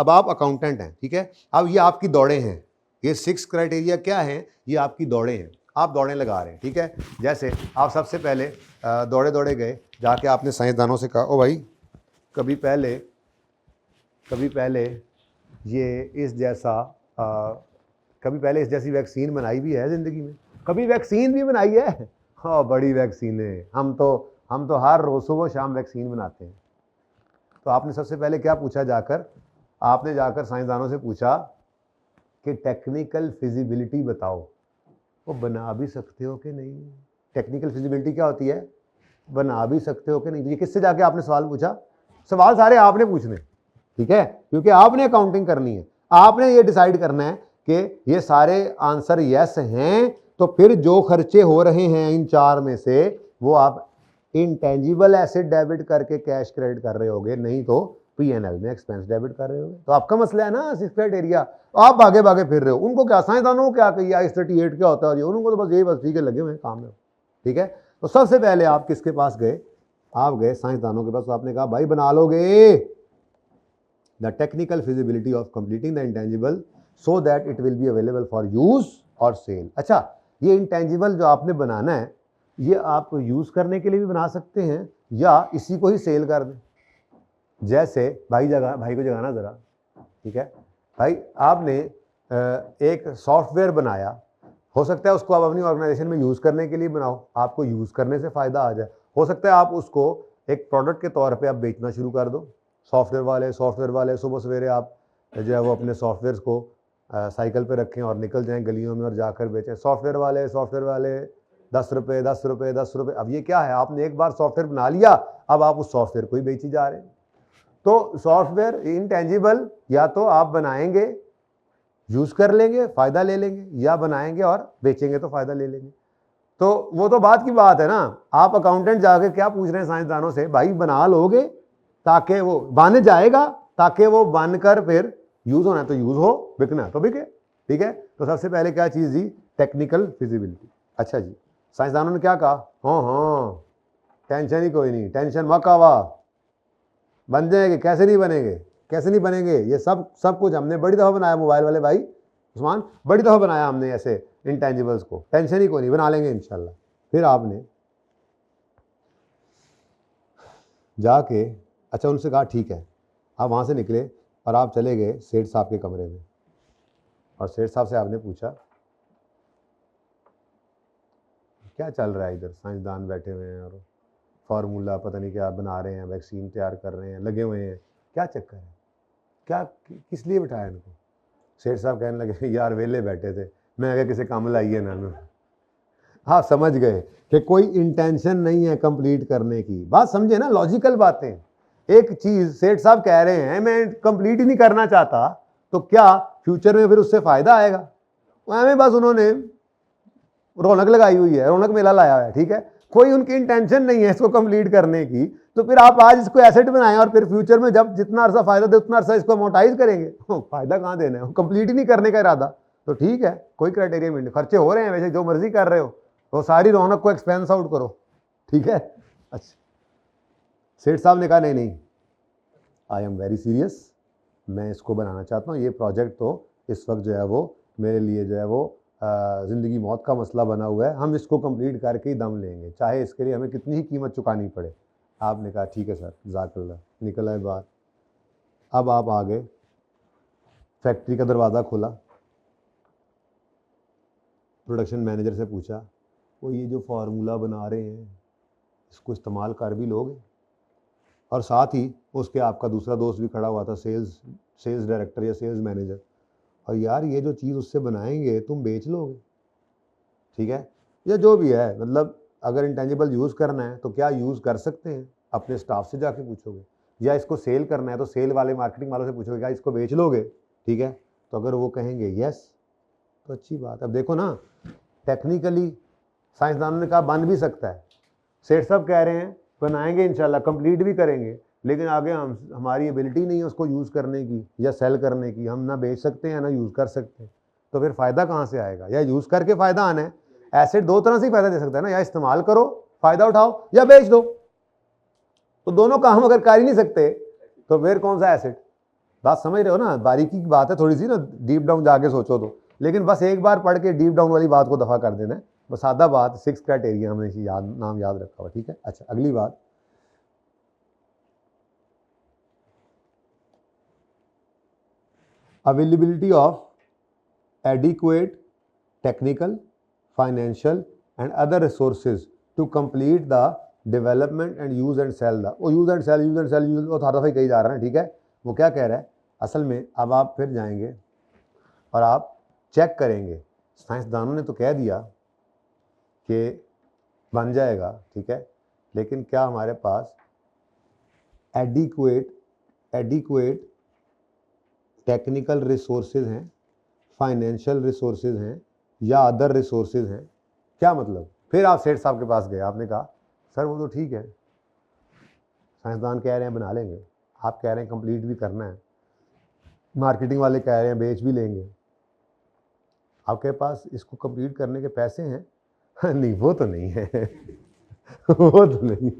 आप अकाउंटेंट हैं, ठीक है। अब ये आपकी दौड़े हैं, ये 6 क्राइटेरिया क्या हैं? ये आपकी दौड़े हैं। आप दौड़ें लगा रहे हैं, ठीक है। जैसे आप सबसे पहले दौड़े दौड़े गए, जाके आपने साइंसदानों से कहा, ओ भाई कभी पहले ये इस जैसा कभी पहले इस जैसी वैक्सीन बनाई भी है ज़िंदगी में? कभी वैक्सीन भी बनाई है? हाँ, बड़ी वैक्सीनें, हम तो हर रोज़ सुबह शाम वैक्सीन बनाते हैं। तो आपने सबसे पहले क्या पूछा जाकर? आपने जाकर साइंसदानों से पूछा कि टेक्निकल फिजिबिलिटी बताओ, वो बना भी सकते हो कि नहीं। टेक्निकल फिजिबिलिटी क्या होती है? बना भी सकते हो कि नहीं। ये किससे जाके आपने सवाल पूछा? सवाल सारे आपने पूछने, ठीक है, क्योंकि आपने अकाउंटिंग करनी है, आपने ये डिसाइड करना है कि ये सारे आंसर यस हैं, तो फिर जो खर्चे हो रहे हैं इन 4 में से वो आप इंटेंजिबल एसेट डेबिट करके कैश क्रेडिट कर रहे होगे, नहीं तो P&L में एक्सपेंस डेबिट कर रहे होगे। तो आपका मसला है ना 6 क्राइटेरिया, आप भागे भागे फिर रहे हो। उनको क्या, साइंसदानों को क्या कहिए I38 क्या होता है, उनको तो बस यही बस ठीक है लगे हुए हैं काम में, ठीक है। तो सबसे पहले आप किसके पास गए? आप गए साइंसदानों के पास। तो आपने कहा भाई बना लोगे the technical feasibility of completing the intangible so that it will be available for use और सेल। अच्छा, ये इंटेंजिबल जो आपने बनाना है ये आप यूज करने के लिए भी बना सकते हैं या इसी को ही सेल कर दें। जैसे भाई को जगाना ज़रा, ठीक है भाई, आपने एक सॉफ्टवेयर बनाया, हो सकता है उसको आप अपनी ऑर्गेनाइजेशन में यूज़ करने के लिए बनाओ, आपको यूज़ करने से फ़ायदा आ जाए। हो सकता है आप उसको एक प्रोडक्ट के तौर पे आप बेचना शुरू कर दो। सॉफ्टवेयर वाले सुबह सवेरे आप जो है वो अपने सॉफ्टवेयर को साइकिल पे रखें और निकल जाएं गलियों में और जाकर बेचें। सॉफ्टवेयर वाले 10 रुपये 10 रुपये 10 रुपये। अब ये क्या है, आपने एक बार सॉफ्टवेयर बना लिया, अब आप उस सॉफ्टवेयर को ही बेची जा रहे हैं। तो सॉफ्टवेयर इंटेंजिबल या तो आप बनाएंगे, यूज़ कर लेंगे, फ़ायदा ले लेंगे, या बनाएंगे और बेचेंगे तो फ़ायदा ले लेंगे। तो वो तो बात की बात है ना। आप अकाउंटेंट जाके क्या पूछ रहे हैं साइंसदानों से, भाई बना लोगे ताकि वो बन जाएगा, ताकि वो बनकर फिर यूज़ होना है तो यूज़ हो, बिकना है तो बिके, ठीक है। तो सबसे पहले क्या चीज़ दी? Technical feasibility. अच्छा जी, साइंसदानों ने क्या कहा? हाँ, टेंशन ही कोई नहीं, टेंशन मत आवा, बन जाएंगे। कैसे नहीं बनेंगे, ये सब कुछ हमने बड़ी दफ़ा बनाया। मोबाइल वाले भाई उस्मान, बड़ी दफ़ा बनाया हमने ऐसे इंटेंजिबल्स को, टेंशन ही कोई नहीं, बना लेंगे इंशाल्लाह। फिर आपने जाके अच्छा उनसे कहा ठीक है, आप वहाँ से निकले और आप चले गए सेठ साहब के कमरे में, और सेठ साहब से आपने पूछा क्या चल रहा है इधर? साइंसदान बैठे हुए हैं और फार्मूला पता नहीं क्या बना रहे हैं, वैक्सीन तैयार कर रहे हैं, लगे हुए हैं, क्या चक्कर है, क्या किस लिए बिठाया इनको? सेठ साहब कहने लगे यार वेले बैठे थे, मैं अगर किसी काम लाइए ना। हाँ, समझ गए कि कोई इंटेंशन नहीं है कंप्लीट करने की। बात समझे ना, लॉजिकल बातें। एक चीज़ सेठ साहब कह रहे हैं मैं कंप्लीट ही नहीं करना चाहता, तो क्या फ्यूचर में फिर उससे फ़ायदा आएगा? हमें बस उन्होंने रौनक लगाई हुई है, रौनक मेला लाया है, ठीक है, कोई उनकी इंटेंशन नहीं है इसको कंप्लीट करने की। तो फिर आप आज इसको एसेट बनाएं और फिर फ्यूचर में जब जितना अरसा फ़ायदा दे उतना अरसा इसको अमोर्टाइज करेंगे। फ़ायदा कहाँ देना है, कंप्लीट ही नहीं करने का इरादा। तो ठीक है, कोई क्राइटेरिया में खर्चे हो रहे हैं वैसे जो मर्जी कर रहे हो, तो सारी रौनक को एक्सपेंस आउट करो, ठीक है। अच्छा, सेठ साहब ने कहा नहीं, आई एम वेरी सीरियस, मैं इसको बनाना चाहता हूँ। ये प्रोजेक्ट तो इस वक्त जो है वो मेरे लिए जो है वो ज़िंदगी मौत का मसला बना हुआ है, हम इसको कंप्लीट करके ही दम लेंगे, चाहे इसके लिए हमें कितनी ही कीमत चुकानी पड़े। आपने कहा ठीक है सर, जज़ाकल्लाह, निकल आए बाहर। अब आप आ गए, फैक्ट्री का दरवाज़ा खोला, प्रोडक्शन मैनेजर से पूछा वो ये जो फार्मूला बना रहे हैं इसको इस्तेमाल कर भी लोगे? और साथ ही उसके आपका दूसरा दोस्त भी खड़ा हुआ था, सेल्स डायरेक्टर या सेल्स मैनेजर, और यार ये जो चीज़ उससे बनाएंगे तुम बेच लोगे, ठीक है, या जो भी है, मतलब अगर इंटेंजिबल यूज़ करना है तो क्या यूज़ कर सकते हैं? अपने स्टाफ से जाके पूछोगे, या इसको सेल करना है तो सेल वाले मार्केटिंग वालों से पूछोगे क्या इसको बेच लोगे, ठीक है। तो अगर वो कहेंगे यस तो अच्छी बात। अब देखो ना, टेक्निकली साइंसदानों ने कहा बन भी सकता है, सेठ साहब कह रहे हैं बनाएंगे इंशाल्लाह, कंप्लीट भी करेंगे, लेकिन आगे हमारी एबिलिटी नहीं है उसको यूज़ करने की या सेल करने की, हम ना बेच सकते हैं ना यूज़ कर सकते हैं। तो फिर फ़ायदा कहाँ से आएगा? या यूज़ करके फ़ायदा आना है, एसेट दो तरह से ही फ़ायदा दे सकता है ना, या इस्तेमाल करो फ़ायदा उठाओ या बेच दो। तो दोनों काम अगर कर ही नहीं सकते तो फिर कौन सा एसेट? बात समझ रहे हो ना, बारीकी की बात है थोड़ी सी ना, डीप डाउन जाके सोचो तो। लेकिन बस एक बार पढ़ के डीप डाउन वाली बात को दफ़ा कर देना है, बस सादा बात, 6 क्राइटेरिया हमने नाम याद रखा हुआ, ठीक है। अच्छा, अगली बात, availability of adequate technical, financial and other resources to complete the development and use and sell the, वो यूज एंड सेल वो हर दफ़ा ही कही जा रहा है, ठीक है। वो क्या कह रहा है असल में, अब आप फिर जाएंगे और आप चेक करेंगे, साइंसदानों ने तो कह दिया कि बन जाएगा, ठीक है, लेकिन क्या हमारे पास एडिक्वेट टेक्निकल रिसोर्सेज हैं, फाइनेंशियल रिसोर्सेज हैं या अदर रिसोर्सेज हैं? क्या मतलब? फिर आप सेठ साहब के पास गए, आपने कहा सर वो तो ठीक है, साइंसदान कह रहे हैं बना लेंगे, आप कह रहे हैं कंप्लीट भी करना है, मार्केटिंग वाले कह रहे हैं बेच भी लेंगे, आपके पास इसको कंप्लीट करने के पैसे हैं? नहीं, वो तो नहीं है वो तो नहीं।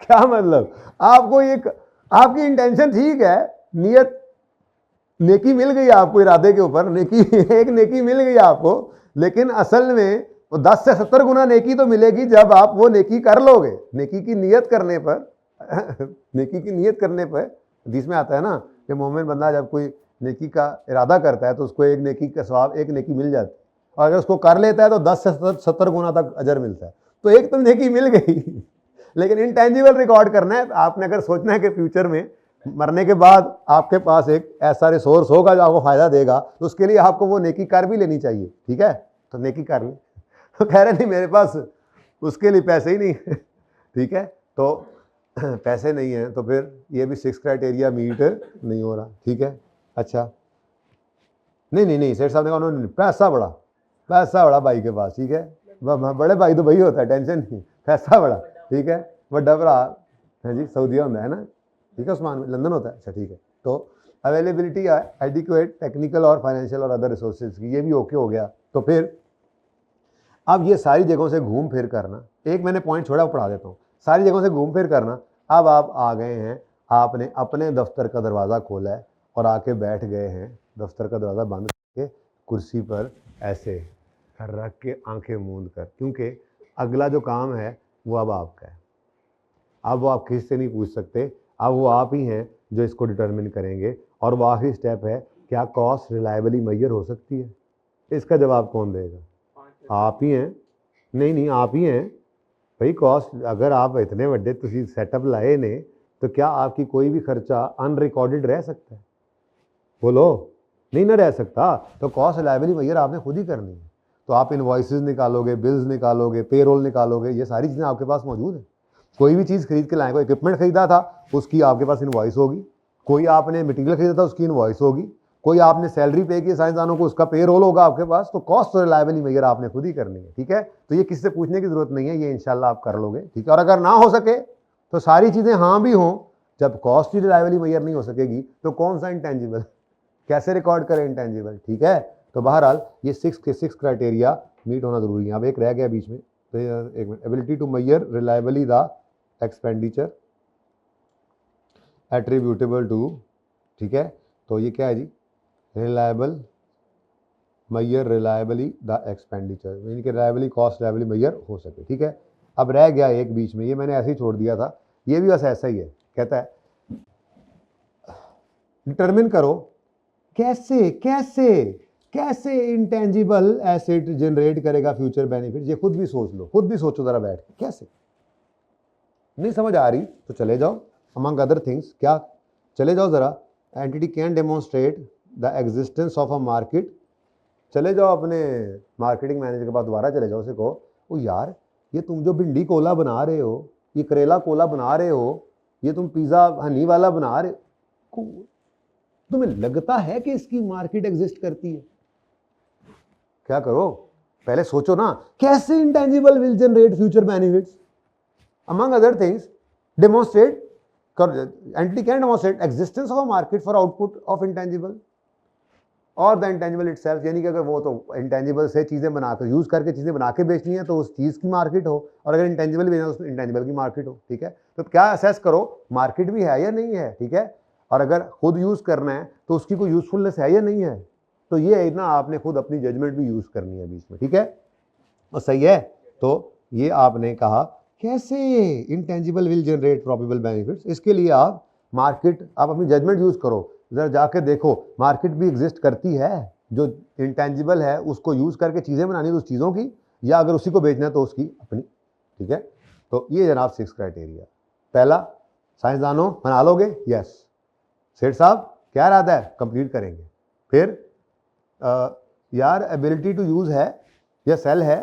क्या मतलब? आपको ये, आपकी इंटेंशन ठीक है, नियत, नेकी मिल गई आपको, इरादे के ऊपर नेकी एक नेकी मिल गई आपको, लेकिन असल में वो 10 से 70 गुना नेकी तो मिलेगी जब आप वो नेकी कर लोगे। नेकी की नियत करने पर नेकी की नियत करने पर हदीस में आता है ना कि मोमिन बंदा जब कोई नेकी का इरादा करता है तो उसको एक नेकी का सवाब, एक नेकी मिल जाती है, और अगर उसको कर लेता है तो 10 से 70 गुना तक अजर मिलता है। तो एक तो नेकी मिल गई लेकिन इंटेंजिबल रिकॉर्ड करना है आपने। अगर सोचना है कि फ्यूचर में मरने के बाद आपके पास एक ऐसा रिसोर्स होगा जो आपको फायदा देगा, तो उसके लिए आपको वो नेकी कर भी लेनी चाहिए, ठीक है। तो नेकी कर ले तो कह रहे नहीं मेरे पास उसके लिए पैसे ही नहीं है, ठीक है। तो पैसे नहीं हैं तो फिर ये भी 6 क्राइटेरिया मीट नहीं हो रहा, ठीक है। अच्छा, नहीं सेठ साहब ने कहा उन्होंने पैसा बड़ा भाई के पास, ठीक है। बड़े भाई तो भाई होता है, टेंशन नहीं, पैसा बड़ा, ठीक है। बड़ा भरा है जी, सऊदीया होता है ना, ठीक है, उस्मान में लंदन होता है, अच्छा ठीक है। तो अवेलेबिलिटी एडिक्वेट टेक्निकल और फाइनेंशियल और अदर रिसोर्सेज की, ये भी ओके हो गया। तो फिर अब ये सारी जगहों से घूम फिर करना, एक मैंने पॉइंट छोड़ा वो पढ़ा देता हूँ, सारी जगहों से घूम फिर करना। अब आप आ गए हैं, आपने अपने दफ्तर का दरवाज़ा खोला है और आके बैठ गए हैं, दफ्तर का दरवाज़ा बंद करके कुर्सी पर ऐसे रख के आंखें मूंद कर, क्योंकि अगला जो काम है वो अब आपका है। अब वो आप किसी से नहीं पूछ सकते, अब वो आप ही हैं जो इसको डिटरमिन करेंगे। और वो आखिरी स्टेप है, क्या कॉस्ट रिलायबली मैयर हो सकती है? इसका जवाब कौन देगा? आप ही हैं। नहीं आप ही हैं भाई। कॉस्ट, अगर आप इतने बड़े तुसी सेटअप लाए ने तो क्या आपकी कोई भी खर्चा अनरिकॉर्डेड रह सकता है? बोलो, नहीं ना रह सकता। तो कॉस्ट रिलायबली मैयर आपने खुद ही करनी है। तो आप इनवॉइसेस निकालोगे, बिल्स निकालोगे, पेरोल निकालोगे, ये सारी चीज़ें आपके पास मौजूद हैं। कोई भी चीज़ खरीद के लाए, कोई इक्विपमेंट खरीदा था उसकी आपके पास इनवॉइस होगी, कोई आपने मटेरियल खरीदा था उसकी इनवॉइस होगी, कोई आपने सैलरी पे की साइंसदानों को उसका पे रोल होगा आपके पास। तो कॉस्ट रिलायबली मैयर आपने खुद ही करनी है, ठीक है। तो ये किसी से पूछने की जरूरत नहीं है, ये इंशाल्लाह आप कर लोगे, ठीक है। और अगर ना हो सके तो सारी चीज़ें हाँ भी हों, जब कॉस्ट ही रिलायबली मैयर नहीं हो सकेगी तो कौन सा इंटेंजिबल, कैसे रिकॉर्ड करें इंटेंजिबल, ठीक है। तो बहरहाल ये 6 के 6 क्राइटेरिया मीट होना जरूरी है। अब एक रह गया बीच में, तो एक minute, ability to measure reliably the expenditure attributable to, ठीक है। तो ये क्या है जी, reliable measure reliably the expenditure, यानी कि रिलायबली कॉस्ट रिलायबली मैयर हो सके, ठीक है। अब रह गया एक बीच में, ये मैंने ऐसे ही छोड़ दिया था, ये भी बस ऐसा ही है। कहता है डिटरमिन करो कैसे कैसे कैसे इंटेंजिबल एसेट जनरेट करेगा फ्यूचर बेनिफिट। ये खुद भी सोच लो, खुद भी सोचो जरा बैठ के, कैसे। नहीं समझ आ रही तो चले जाओ अमंग अदर थिंग्स, क्या, चले जाओ जरा, entity can demonstrate the existence of a market. चले जाओ अपने मार्केटिंग मैनेजर के पास, दोबारा चले जाओ, उसे कहो ओ यार ये तुम जो भिंडी कोला बना रहे हो, ये करेला कोला बना रहे हो, ये तुम पिज़्ज़ा हनी वाला बना रहे हो, तुम्हें लगता है कि इसकी मार्केट एग्जिस्ट करती है? क्या करो, पहले सोचो ना, कैसे intangible will generate future benefits. Among other things demonstrate, entity can demonstrate existence of a market for output of intangible और द इंटेंजिबल इटसेल्फ। यानी कि अगर वो तो इंटेंजिबल से चीज़ें बनाकर, यूज़ करके चीज़ें बना के बेचनी है तो उस चीज़ की मार्केट हो, और अगर इंटेंजिबल बेचना है तो इंटेंजिबल की मार्केट हो, ठीक है। तो क्या असेस करो, मार्केट भी है या नहीं है, ठीक है। और अगर खुद यूज़ करना है तो उसकी कोई यूजफुलनेस है या नहीं है, तो ये है ना, आपने खुद अपनी जजमेंट भी यूज़ करनी है बीच में, ठीक है, और सही है। तो ये आपने कहा कैसे intangible will generate probable benefits, इसके लिए आप मार्केट, आप अपनी जजमेंट यूज़ करो, ज़रा जाके देखो मार्केट भी एग्जिस्ट करती है, जो इंटेंजिबल है उसको यूज़ करके चीज़ें बनानी है उस चीज़ों की, या अगर उसी को बेचना है तो उसकी अपनी, ठीक है। तो ये जनाब 6 क्राइटेरिया। पहला, साइंसदानों बना लोगे, यस। सेठ साहब क्या इरादा है, कंप्लीट करेंगे। फिर यार एबिलिटी टू यूज़ है या सेल है,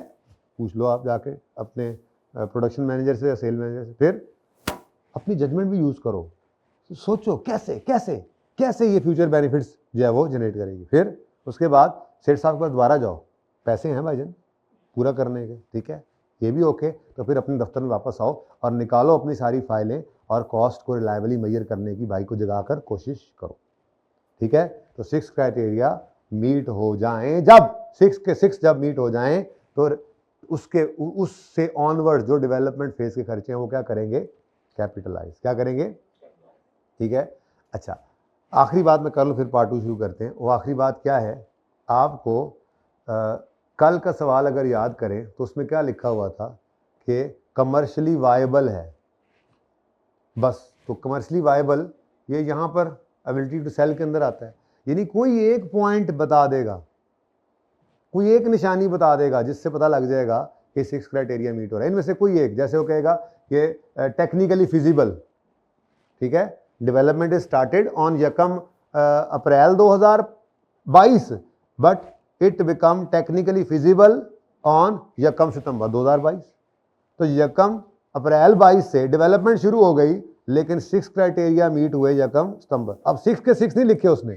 पूछ लो आप जाके अपने प्रोडक्शन मैनेजर से या सेल मैनेजर से। फिर अपनी जजमेंट भी यूज़ करो, सोचो कैसे कैसे कैसे ये फ्यूचर बेनिफिट्स जो है वो जनरेट करेगी। फिर उसके बाद सेठ साहब के पास दोबारा जाओ, पैसे हैं भाईजान पूरा करने के, ठीक है, ये भी ओके। तो फिर अपने दफ्तर में वापस आओ और निकालो अपनी सारी फाइलें और कॉस्ट को रिलायबली मेजर करने की भाई को जगाकर कोशिश करो, ठीक है। तो 6 क्राइटेरिया मीट हो जाएं, जब 6 के 6 जब मीट हो जाएं तो उससे ऑनवर्ड जो डेवलपमेंट फेज के खर्चे हैं वो क्या करेंगे, कैपिटलाइज, क्या करेंगे, ठीक है। अच्छा, आखिरी बात मैं कर लूँ, फिर पार्ट 2 शुरू करते हैं। वो आखिरी बात क्या है, आपको कल का सवाल अगर याद करें तो उसमें क्या लिखा हुआ था कि कमर्शियली वायबल है, बस। तो कमर्शियली वायबल ये यहाँ पर एबिलिटी टू सेल के अंदर आता है, यानी कोई एक पॉइंट बता देगा, कोई एक निशानी बता देगा जिससे पता लग जाएगा कि 6 क्राइटेरिया मीट हो रहा है। इनमें से कोई एक, जैसे वो कहेगा कि टेक्निकली फिजिबल, ठीक है, डेवलपमेंट इज स्टार्टेड ऑन यकम अप्रैल 2022 but it become technically feasible on यकम सितंबर 2022। तो यकम अप्रैल 22 से डेवलपमेंट शुरू हो गई, लेकिन 6 क्राइटेरिया मीट हुए यकम सितंबर। अब 6 के 6 नहीं लिखे उसने,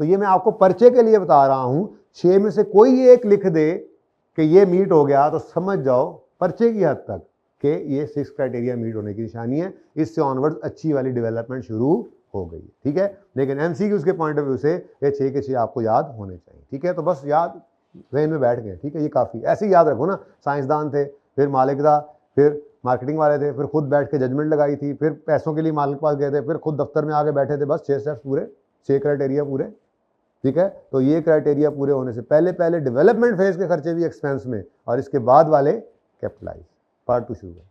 तो ये मैं आपको पर्चे के लिए बता रहा हूं। 6 में से कोई एक लिख दे कि ये मीट हो गया तो समझ जाओ पर्चे की हद तक कि ये 6 क्राइटेरिया मीट होने की निशानी है, इससे ऑनवर्ड अच्छी वाली डेवलपमेंट शुरू हो गई, ठीक है। लेकिन एमसीक्यूज़ के पॉइंट ऑफ व्यू से ये 6 के 6 आपको याद होने चाहिए, ठीक है। तो बस याद ब्रेन में बैठ गए, ठीक है, ये काफ़ी। ऐसे ही याद रखो ना, साइंसदान थे, फिर मालिक था, फिर मार्केटिंग वाले थे, फिर खुद बैठ के जजमेंट लगाई थी, फिर पैसों के लिए मालिक के पास गए थे, फिर खुद दफ्तर में आके बैठे थे, बस 6 स्टेप्स पूरे, 6 क्राइटेरिया पूरे, ठीक है। तो ये क्राइटेरिया पूरे होने से पहले पहले डेवलपमेंट फेज के खर्चे भी एक्सपेंस में, और इसके बाद वाले कैपिटलाइज। पार्ट 2 शुरू है।